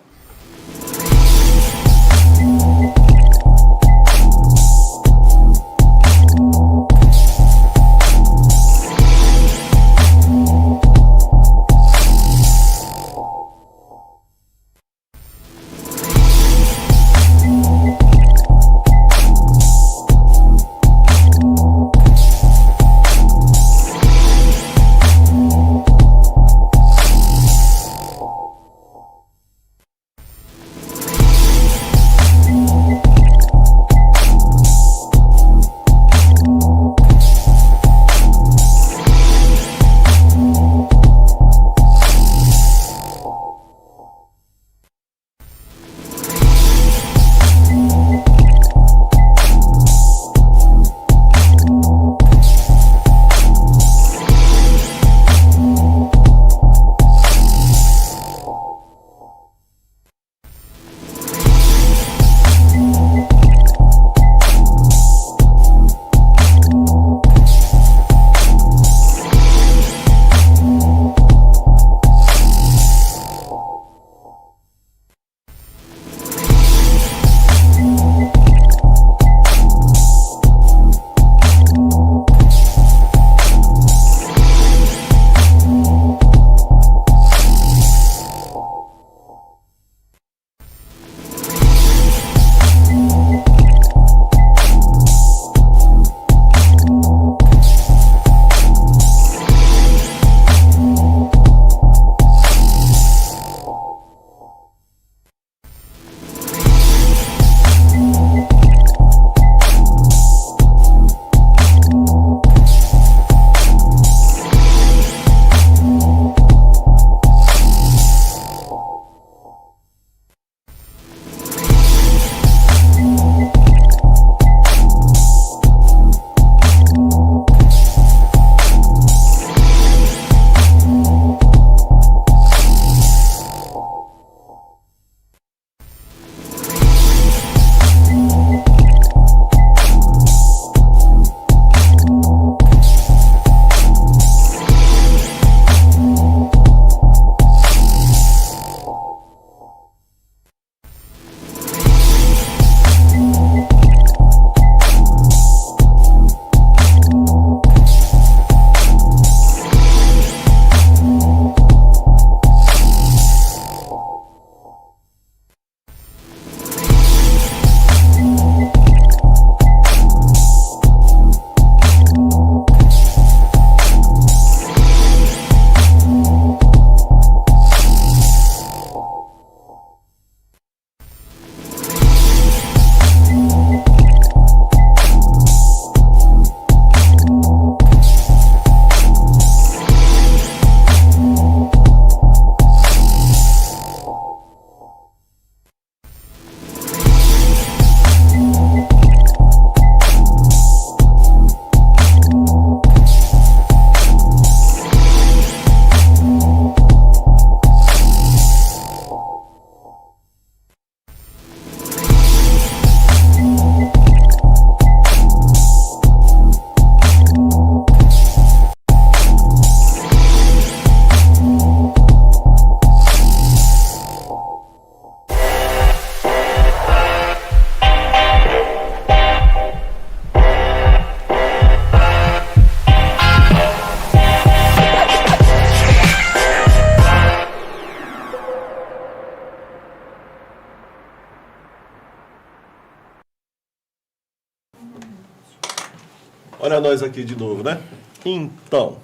Olha nós aqui de novo, né? Então,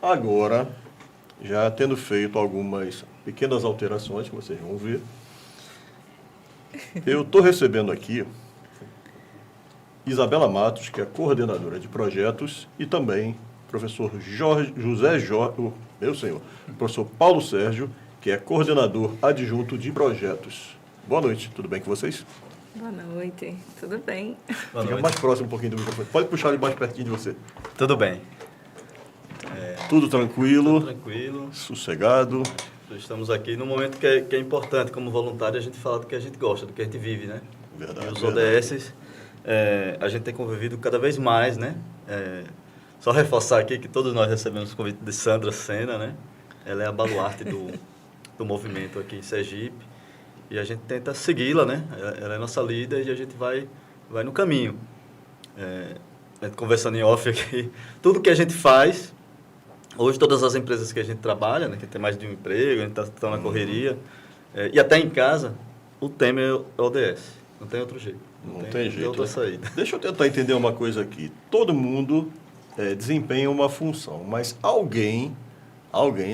agora, já tendo feito algumas pequenas alterações que vocês vão ver, eu estou recebendo aqui Isabela Matos, que é coordenadora de projetos, e também professor professor Paulo Sérgio, que é coordenador adjunto de projetos. Boa noite, tudo bem com vocês? Boa noite, tudo bem? Fica mais próximo um pouquinho do microfone. Pode puxar ele mais pertinho de você. Tudo bem. Tudo tranquilo? Tudo tranquilo. Sossegado? Estamos aqui num momento que é importante, como voluntário, a gente fala do que a gente gosta, do que a gente vive, né? Verdade. E os ODS, a gente tem convivido cada vez mais, né? Só reforçar aqui que todos nós recebemos o convite de Sandra Sena, né? Ela é a baluarte do movimento aqui em Sergipe. E a gente tenta segui-la, né? Ela é nossa líder e a gente vai no caminho. A gente conversando em off aqui, tudo que a gente faz, hoje todas as empresas que a gente trabalha, né? Que tem mais de um emprego, a gente está na correria, e até em casa, o tema é o ODS. Não tem outro jeito. Não tem jeito. Tem outra saída. Deixa eu tentar entender uma coisa aqui. Todo mundo desempenha uma função, mas alguém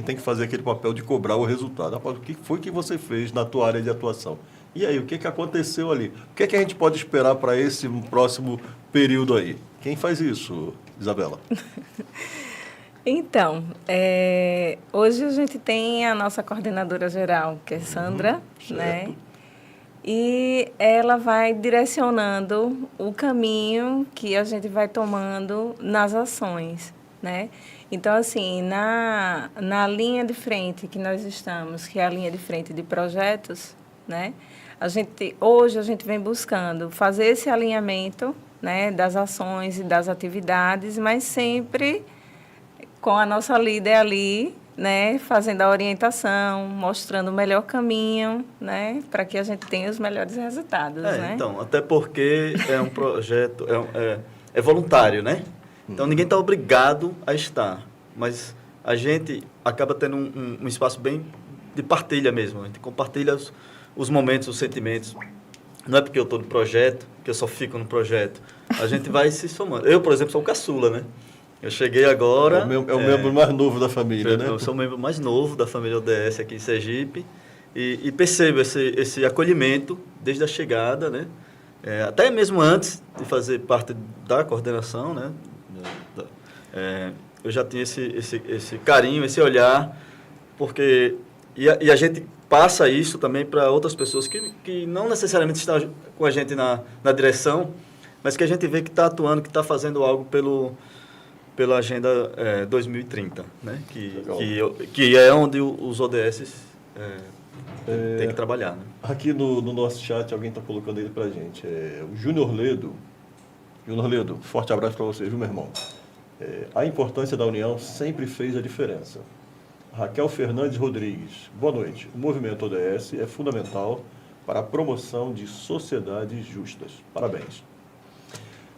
tem que fazer aquele papel de cobrar o resultado. O que foi que você fez na tua área de atuação? E aí, o que aconteceu ali? O que a gente pode esperar para esse próximo período aí? Quem faz isso, Isabela? Então, hoje a gente tem a nossa coordenadora geral, que é Sandra, né? E ela vai direcionando o caminho que a gente vai tomando nas ações, né? Então, assim, na linha de frente que nós estamos, que é a linha de frente de projetos, né? Hoje a gente vem buscando fazer esse alinhamento, né, das ações e das atividades, mas sempre com a nossa líder ali, né, fazendo a orientação, mostrando o melhor caminho, né, para que a gente tenha os melhores resultados, né? Então, até porque é um projeto, é voluntário, né? Então, ninguém está obrigado a estar, mas a gente acaba tendo um espaço bem de partilha mesmo. A gente compartilha os momentos, os sentimentos. Não é porque eu estou no projeto, que eu só fico no projeto. A gente vai se somando. Eu, por exemplo, sou o caçula, né? Eu cheguei agora... É o membro mais novo da família, né? Eu sou o membro mais novo da família ODS aqui em Sergipe e percebo esse acolhimento desde a chegada, né? Até mesmo antes de fazer parte da coordenação, né? Eu já tinha esse carinho, esse olhar, porque... E a gente passa isso também para outras pessoas que não necessariamente estão com a gente na direção, mas que a gente vê que está atuando, que está fazendo algo pela Agenda 2030, né? Que é onde os ODS têm que trabalhar. Né? Aqui no nosso chat, alguém está colocando ele para a gente. O Júnior Ledo. Júnior Ledo, forte abraço para você, viu, meu irmão? A importância da união sempre fez a diferença. Raquel Fernandes Rodrigues, boa noite. O movimento ODS é fundamental para a promoção de sociedades justas. Parabéns.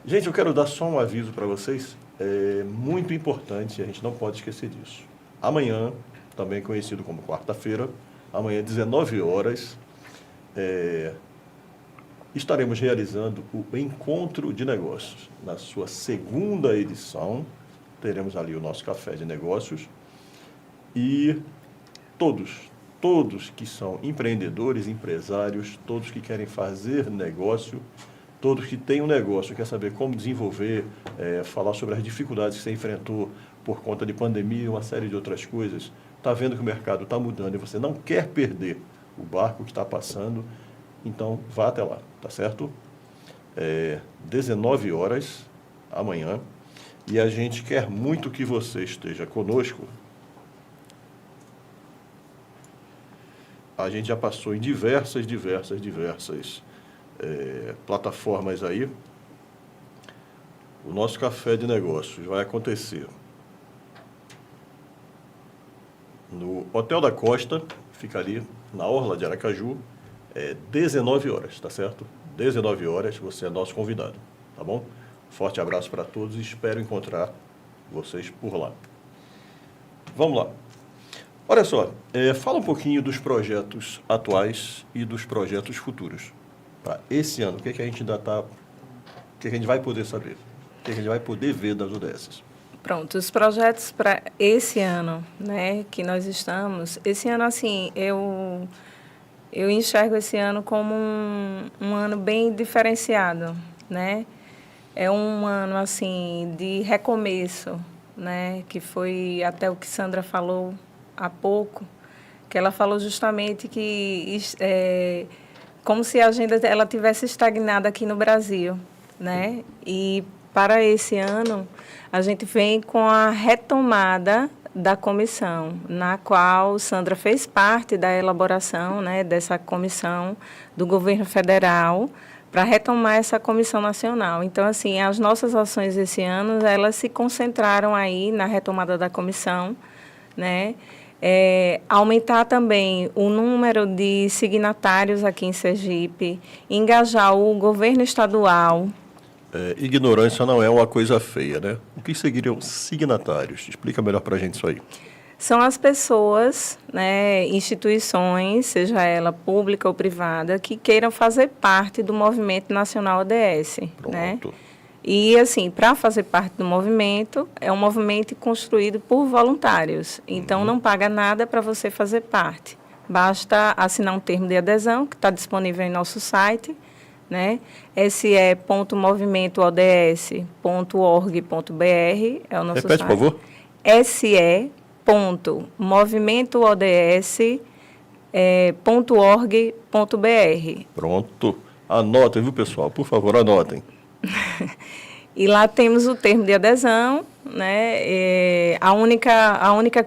Gente, eu quero dar só um aviso para vocês. É muito importante, a gente não pode esquecer disso. Amanhã, também conhecido como quarta-feira, amanhã, 19 horas, estaremos realizando o Encontro de Negócios. Na sua segunda edição, teremos ali o nosso café de negócios. E todos que são empreendedores, empresários, todos que querem fazer negócio, todos que têm um negócio, quer saber como desenvolver, falar sobre as dificuldades que você enfrentou por conta de pandemia e uma série de outras coisas, está vendo que o mercado está mudando e você não quer perder o barco que está passando, então vá até lá, tá certo? 19 horas, amanhã, e a gente quer muito que você esteja conosco. A gente já passou em diversas plataformas aí. O nosso café de negócios vai acontecer no Hotel da Costa, fica ali na Orla de Aracaju, 19 horas, tá certo? 19 horas, você é nosso convidado, tá bom? Forte abraço para todos e espero encontrar vocês por lá. Vamos lá. Olha só, fala um pouquinho dos projetos atuais e dos projetos futuros. Para esse ano, o que a gente ainda está... O que a gente vai poder saber? O que a gente vai poder ver das ODS? Pronto, os projetos para esse ano, né, que nós estamos... Esse ano, assim, eu enxergo esse ano como um ano bem diferenciado, né? É um ano, assim, de recomeço, né? Que foi até o que Sandra falou há pouco, que ela falou justamente que como se a agenda ela tivesse estagnada aqui no Brasil, né? E para esse ano, a gente vem com a retomada da comissão, na qual Sandra fez parte da elaboração, né, dessa comissão do governo federal para retomar essa comissão nacional. Então, assim, as nossas ações esse ano, elas se concentraram aí na retomada da comissão, né? Aumentar também o número de signatários aqui em Sergipe, engajar o governo estadual. Ignorância não é uma coisa feia, né? O que seriam signatários? Explica melhor para a gente isso aí. São as pessoas, né, instituições, seja ela pública ou privada, que queiram fazer parte do Movimento Nacional ODS. Pronto. Né? E, assim, para fazer parte do movimento, é um movimento construído por voluntários. Então, não paga nada para você fazer parte. Basta assinar um termo de adesão, que está disponível em nosso site, né? se.movimentoods.org.br é o nosso Repete, site. por favor. se.movimentoods.org.br. Pronto. Anotem, viu, pessoal? Por favor, anotem. E lá temos o termo de adesão, né? A única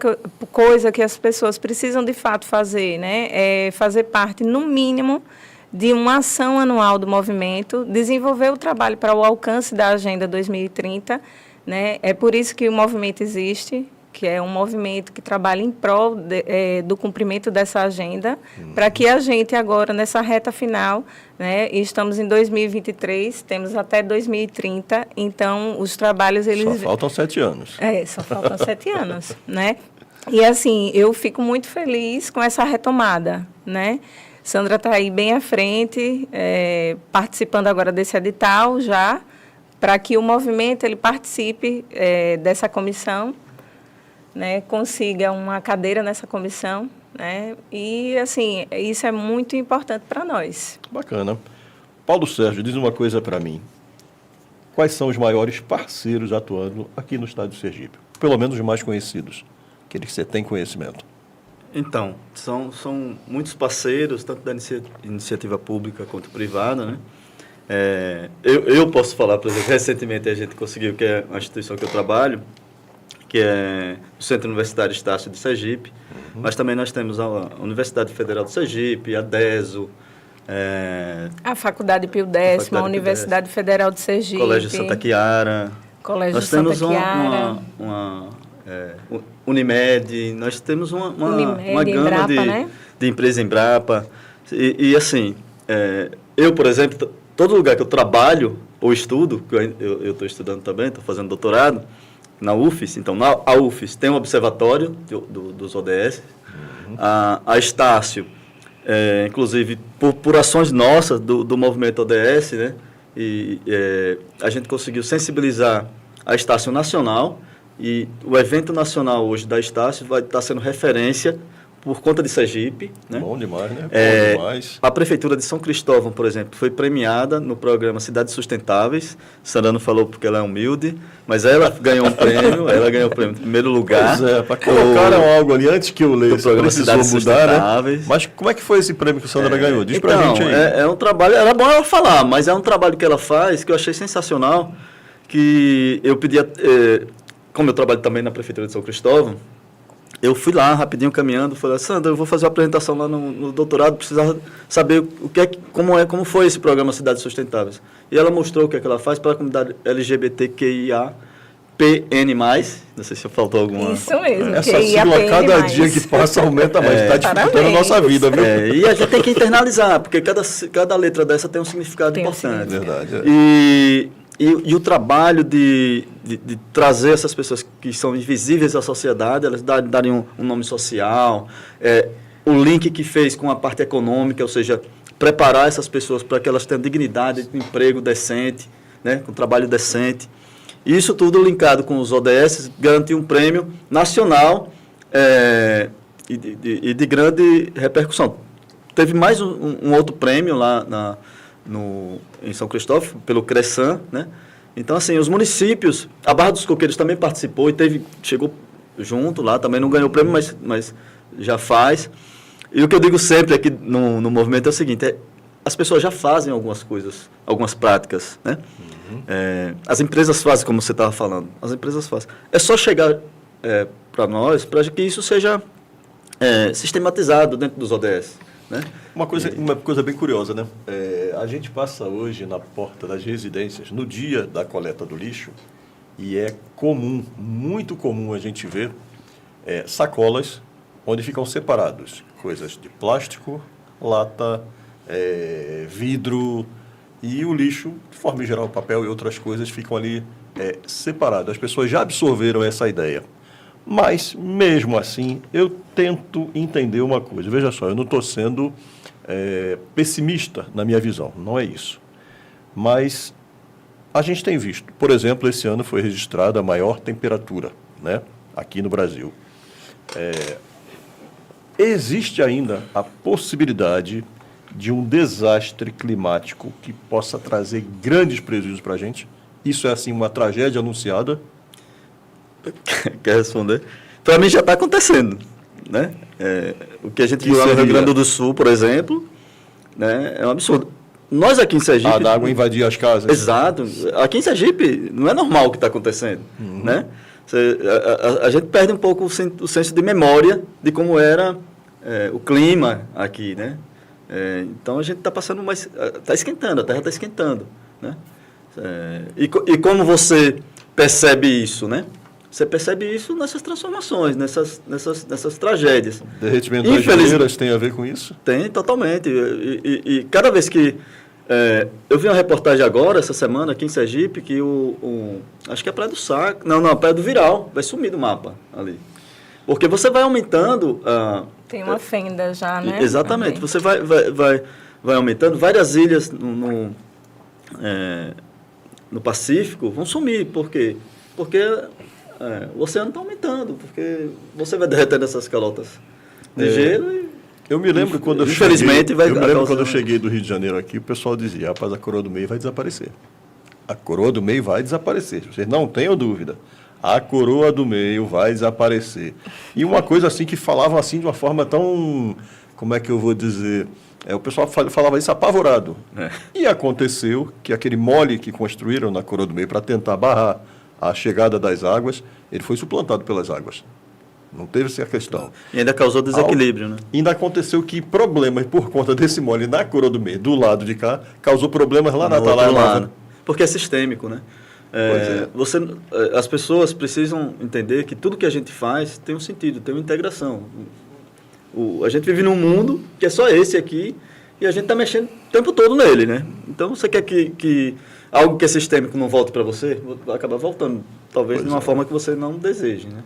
coisa que as pessoas precisam de fato fazer, né, é fazer parte, no mínimo, de uma ação anual do movimento, desenvolver o trabalho para o alcance da Agenda 2030, né? É por isso que o movimento existe, que é um movimento que trabalha em prol do cumprimento dessa agenda, para que a gente agora, nessa reta final, né, estamos em 2023, temos até 2030, então os trabalhos... Só faltam 7 anos. Só faltam 7 anos, né? E assim, eu fico muito feliz com essa retomada, né? Sandra está aí bem à frente, participando agora desse edital já, para que o movimento ele participe dessa comissão, né, consiga uma cadeira nessa comissão, né, e, assim, isso é muito importante para nós. Bacana. Paulo Sérgio, diz uma coisa para mim. Quais são os maiores parceiros atuando aqui no estado de Sergipe? Pelo menos os mais conhecidos, aqueles que você tem conhecimento. Então, são muitos parceiros, tanto da iniciativa pública quanto privada, né? Eu posso falar, por exemplo, recentemente a gente conseguiu, que é uma instituição que eu trabalho, que é o Centro Universitário Estácio de Sergipe, mas também nós temos a Universidade Federal de Sergipe, a DESO, a Faculdade Pio X, a Universidade Federal de Sergipe, Colégio Santa Chiara. Colégio nós temos Santa Chiara. Unimed, nós temos uma gama Embrapa, né? de empresa Embrapa. E assim, eu, por exemplo, todo lugar que eu trabalho ou estudo, que eu estou estudando também, estou fazendo doutorado, na UFES, então a UFES tem um observatório dos ODS, a Estácio, inclusive por ações nossas do movimento ODS, né, a gente conseguiu sensibilizar a Estácio Nacional, e o evento nacional hoje da Estácio vai estar sendo referência por conta de Sergipe, né? Bom demais, né? Bom demais. A Prefeitura de São Cristóvão, por exemplo, foi premiada no programa Cidades Sustentáveis. Sandra não falou porque ela é humilde, mas ela ganhou um prêmio, em primeiro lugar. Pois para colocaram algo ali antes que eu leia, precisou mudar, né? Mas como é que foi esse prêmio que a Sandra ganhou? Diz pra gente aí. É um trabalho, era bom ela falar, mas é um trabalho que ela faz que eu achei sensacional, que eu pedia, como eu trabalho também na Prefeitura de São Cristóvão, eu fui lá rapidinho caminhando, falei, Sandra, eu vou fazer uma apresentação lá no doutorado, precisava saber como foi esse programa Cidades Sustentáveis. E ela mostrou o que ela faz para a comunidade LGBTQIA+, não sei se faltou alguma... Isso mesmo. Essa sigla, cada dia que passa, aumenta mais. Está dificultando a nossa vida, viu? E a gente tem que internalizar, porque cada letra dessa tem um significado importante. Verdade. E o trabalho de trazer essas pessoas que são invisíveis à sociedade, elas darem um nome social, o link que fez com a parte econômica, ou seja, preparar essas pessoas para que elas tenham dignidade, um emprego decente, né, com trabalho decente. E isso tudo linkado com os ODS, garantiu um prêmio nacional e de grande repercussão. Teve mais um outro prêmio lá em São Cristóvão, pelo CRESAM, né? Então, assim, os municípios, a Barra dos Coqueiros também participou e chegou junto lá, também não ganhou o prêmio, mas já faz. E o que eu digo sempre aqui no movimento é o seguinte, as pessoas já fazem algumas coisas, algumas práticas, né? As empresas fazem, como você estava falando, as empresas fazem. É só chegar para nós, para que isso seja sistematizado dentro dos ODS, né? Uma coisa bem curiosa, né? A gente passa hoje na porta das residências, no dia da coleta do lixo, e é comum, muito comum a gente ver sacolas onde ficam separados coisas de plástico, lata, vidro e o lixo, de forma geral, papel e outras coisas ficam ali separados. As pessoas já absorveram essa ideia. Mas, mesmo assim, eu tento entender uma coisa. Veja só, eu não estou sendo pessimista na minha visão, não é isso. Mas a gente tem visto, por exemplo, esse ano foi registrada a maior temperatura, né, aqui no Brasil. Existe ainda a possibilidade de um desastre climático que possa trazer grandes prejuízos para a gente? Isso é, assim, uma tragédia anunciada? Quer responder? Para mim já está acontecendo, né? O que a gente viu lá no Rio Grande do Sul, por exemplo, né, é um absurdo. Nós aqui em Sergipe... A água invadir as casas. Exato. Aqui em Sergipe não é normal o que está acontecendo, né? A gente perde um pouco o senso de memória de como era o clima aqui, né? Então a gente está passando mais... Está esquentando, a Terra está esquentando, né? E como você percebe isso, né? Você percebe isso nessas transformações, nessas tragédias. Derretimento das geleiras tem a ver com isso? Tem, totalmente. E cada vez que... eu vi uma reportagem agora, essa semana, aqui em Sergipe, que acho que é a Praia do Saco... Não, a Praia do Viral vai sumir do mapa ali. Porque você vai aumentando... Tem uma fenda já, né? Exatamente. Você vai aumentando. Várias ilhas no Pacífico vão sumir. Por quê? Porque o oceano está aumentando. Porque você vai derretendo essas calotas de gelo e... Eu me lembro quando eu cheguei do Rio de Janeiro aqui, o pessoal dizia, rapaz, a coroa do meio vai desaparecer. A coroa do meio vai desaparecer. Vocês não tenham dúvida. A coroa do meio vai desaparecer. E uma coisa assim que falavam assim de uma forma tão... Como é que eu vou dizer? O pessoal falava isso apavorado. E aconteceu que aquele mole que construíram na coroa do meio para tentar barrar a chegada das águas, ele foi suplantado pelas águas. Não teve essa questão. E ainda causou desequilíbrio, né? Ainda aconteceu que problemas por conta desse mole na coroa do meio, do lado de cá, causou problemas lá na Talaia. Porque é sistêmico, né? As pessoas precisam entender que tudo que a gente faz tem um sentido, tem uma integração. A gente vive num mundo que é só esse aqui e a gente está mexendo o tempo todo nele, né? Então, você quer que algo que é sistêmico não volte para você? Vai acabar voltando, talvez de uma forma que você não deseje, né?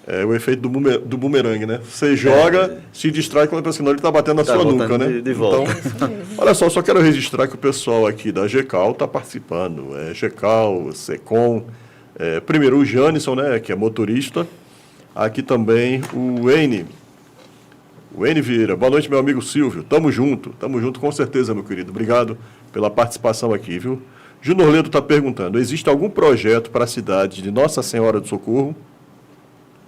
É o efeito do bumerangue, né? Você joga, se distrai, quando pensa que não, ele está batendo na sua nuca, né? De volta. Então, olha só quero registrar que o pessoal aqui da GECAL está participando. GECAL, SECOM, primeiro o Janison, né, que é motorista. Aqui também o Ene Vieira. Boa noite, meu amigo Silvio. Tamo junto com certeza, meu querido. Obrigado pela participação aqui, viu? Júnior Ledo está perguntando, existe algum projeto para a cidade de Nossa Senhora do Socorro?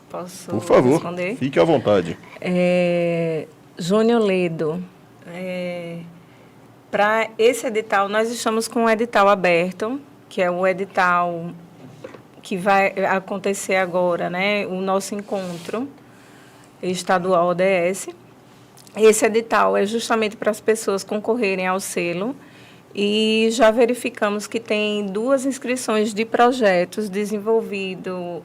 Posso Por favor, responder? Fique à vontade. Júnior Ledo, para esse edital, nós estamos com um edital aberto, que é o edital que vai acontecer agora, né? O nosso encontro estadual ODS. Esse edital é justamente para as pessoas concorrerem ao selo. E já verificamos que tem 2 inscrições de projetos desenvolvidos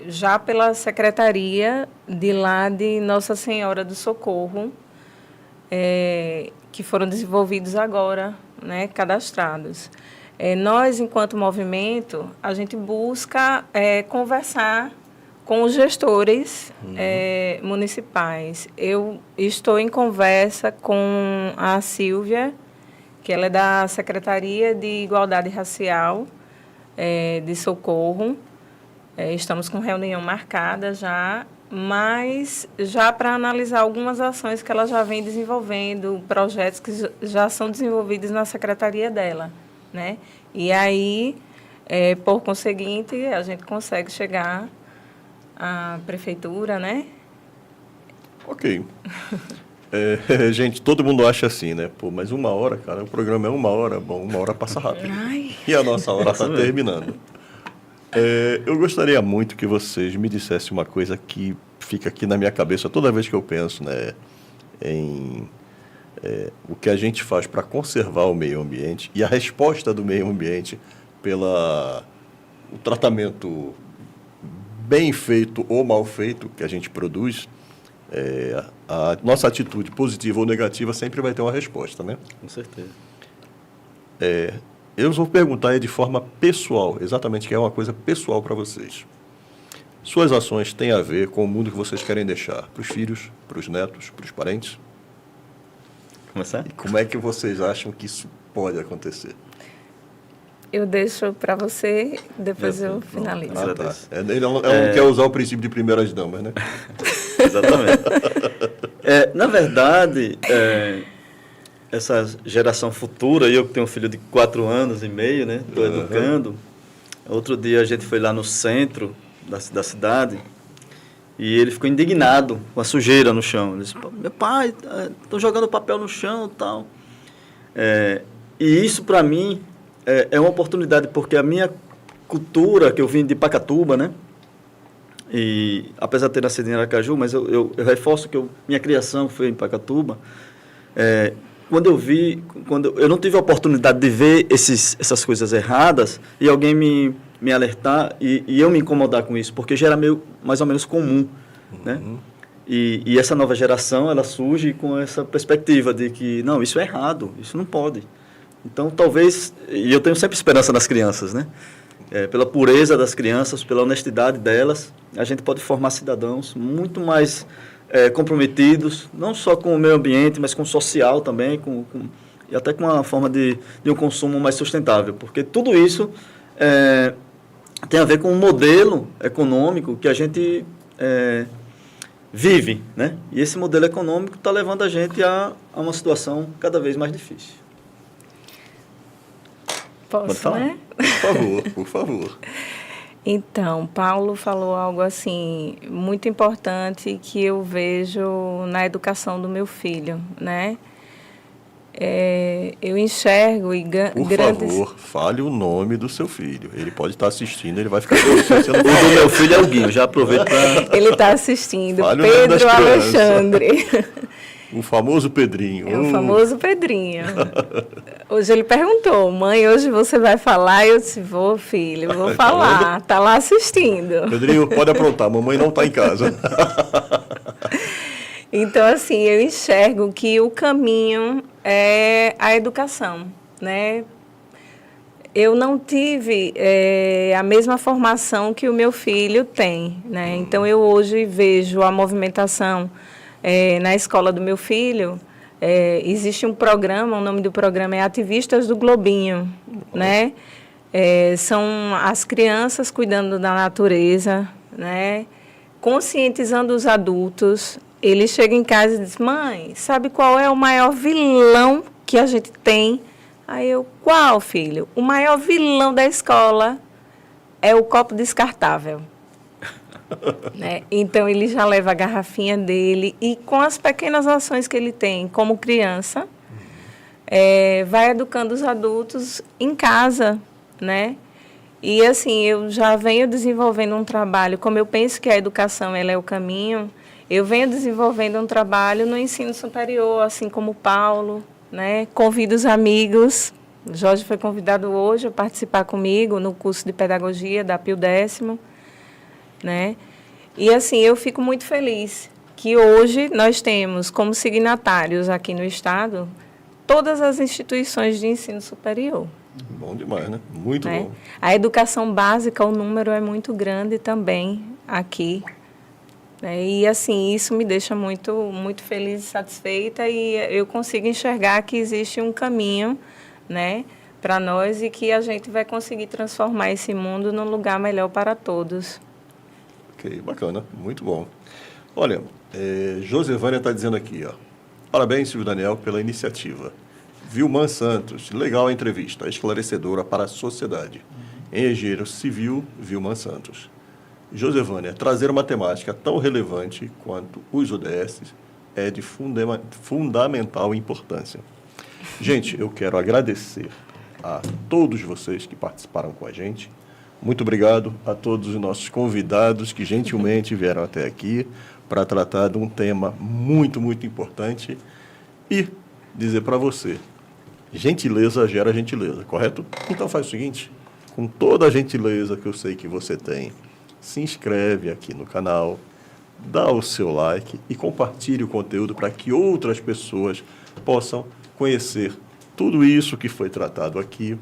já pela Secretaria de lá de Nossa Senhora do Socorro, que foram desenvolvidos agora, né, cadastrados. Nós, enquanto movimento, a gente busca conversar com os gestores municipais. Eu estou em conversa com a Silvia, que ela é da Secretaria de Igualdade Racial de Socorro. Estamos com reunião marcada já, mas já para analisar algumas ações que ela já vem desenvolvendo, projetos que já são desenvolvidos na secretaria dela, né? E aí, por conseguinte, a gente consegue chegar à prefeitura, né? Ok. Gente, todo mundo acha assim, né? Pô, mas 1 hora, cara, o programa é 1 hora, bom, 1 hora passa rápido. Ai. E a nossa hora está terminando. Eu gostaria muito que vocês me dissessem uma coisa que fica aqui na minha cabeça toda vez que eu penso, né, em o que a gente faz para conservar o meio ambiente e a resposta do meio ambiente pelo tratamento bem feito ou mal feito que a gente produz. A nossa atitude positiva ou negativa sempre vai ter uma resposta, né? Com certeza. Eu vou perguntar de forma pessoal, exatamente, que é uma coisa pessoal para vocês. Suas ações têm a ver com o mundo que vocês querem deixar para os filhos, para os netos, para os parentes? Começar? E como é que vocês acham que isso pode acontecer? Eu deixo para você, depois eu finalizo. Tá. Ele não quer usar o princípio de primeiras damas, né? Exatamente. Na verdade, essa geração futura, eu que tenho um filho de 4 anos e meio, né? Estou educando. Outro dia a gente foi lá no centro da cidade e ele ficou indignado com a sujeira no chão. Ele disse: meu pai, estão jogando papel no chão e tal. E isso, para mim, é uma oportunidade, porque a minha cultura, que eu vim de Pacatuba, né? E apesar de ter nascido em Aracaju, mas eu reforço que minha criação foi em Pacatuba. Quando eu não tive a oportunidade de ver essas coisas erradas e alguém me alertar e eu me incomodar com isso, porque já era mais ou menos comum, né? E essa nova geração, ela surge com essa perspectiva de que, não, isso é errado, isso não pode. Então, talvez, e eu tenho sempre esperança nas crianças, né? Pela pureza das crianças, pela honestidade delas, a gente pode formar cidadãos muito mais comprometidos, não só com o meio ambiente, mas com o social também, e até com uma forma de um consumo mais sustentável, porque tudo isso tem a ver com um modelo econômico que a gente vive, né? E esse modelo econômico está levando a gente a uma situação cada vez mais difícil. Posso, né? Por favor. Então, Paulo falou algo assim muito importante que eu vejo na educação do meu filho, né? Eu enxergo e Por favor, fale o nome do seu filho. Ele pode estar assistindo, ele vai ficar feliz. O do meu filho é o Guinho, já aproveito para... Ele está assistindo, fale Pedro Alexandre. O famoso Pedrinho. O famoso Pedrinho. Hoje ele perguntou: mãe, hoje você vai falar? Eu disse: vou, filho, vou falar. Está lá assistindo. Pedrinho, pode aprontar, mamãe não está em casa. Então, assim, eu enxergo que o caminho é a educação, né? Eu não tive a mesma formação que o meu filho tem, né? Então, eu hoje vejo a movimentação na escola do meu filho. Existe um programa, o nome do programa é Ativistas do Globinho, né? São as crianças cuidando da natureza, né? Conscientizando os adultos. Ele chega em casa e diz: mãe, sabe qual é o maior vilão que a gente tem? Aí eu: qual, filho? O maior vilão da escola é o copo descartável. Né? Então, ele já leva a garrafinha dele e, com as pequenas ações que ele tem como criança, vai educando os adultos em casa, né? E, assim, eu já venho desenvolvendo um trabalho, como eu penso que a educação ela é o caminho, eu venho desenvolvendo um trabalho no ensino superior, assim como o Paulo, né? Convido os amigos. O Jorge foi convidado hoje a participar comigo no curso de pedagogia da Pio X, né? E, assim, eu fico muito feliz que hoje nós temos como signatários aqui no Estado todas as instituições de ensino superior. Bom demais, né? Muito bom. A educação básica, o número é muito grande também aqui. E, assim, isso me deixa muito, muito feliz e satisfeita, e eu consigo enxergar que existe um caminho, né, para nós, e que a gente vai conseguir transformar esse mundo num lugar melhor para todos. Ok, bacana, muito bom. Olha, Josevânia está dizendo aqui, ó: parabéns, Silvio Daniel, pela iniciativa. Vilman Santos, legal a entrevista, esclarecedora para a sociedade. Engenheiro civil, Vilman Santos. Josevânia, trazer uma temática tão relevante quanto os ODS é de fundamental importância. Gente, eu quero agradecer a todos vocês que participaram com a gente. Muito obrigado a todos os nossos convidados que gentilmente vieram até aqui para tratar de um tema muito, muito importante. E dizer para você, gentileza gera gentileza, correto? Então faz o seguinte, com toda a gentileza que eu sei que você tem, se inscreve aqui no canal, dá o seu like e compartilhe o conteúdo para que outras pessoas possam conhecer tudo isso que foi tratado aqui.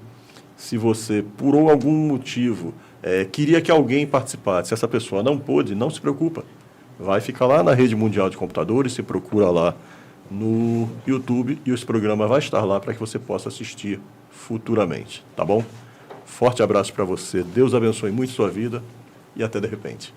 Se você, por algum motivo, queria que alguém participasse, se essa pessoa não pôde, não se preocupa. Vai ficar lá na Rede Mundial de Computadores, se procura lá no YouTube e esse programa vai estar lá para que você possa assistir futuramente, tá bom? Forte abraço para você, Deus abençoe muito sua vida e até de repente.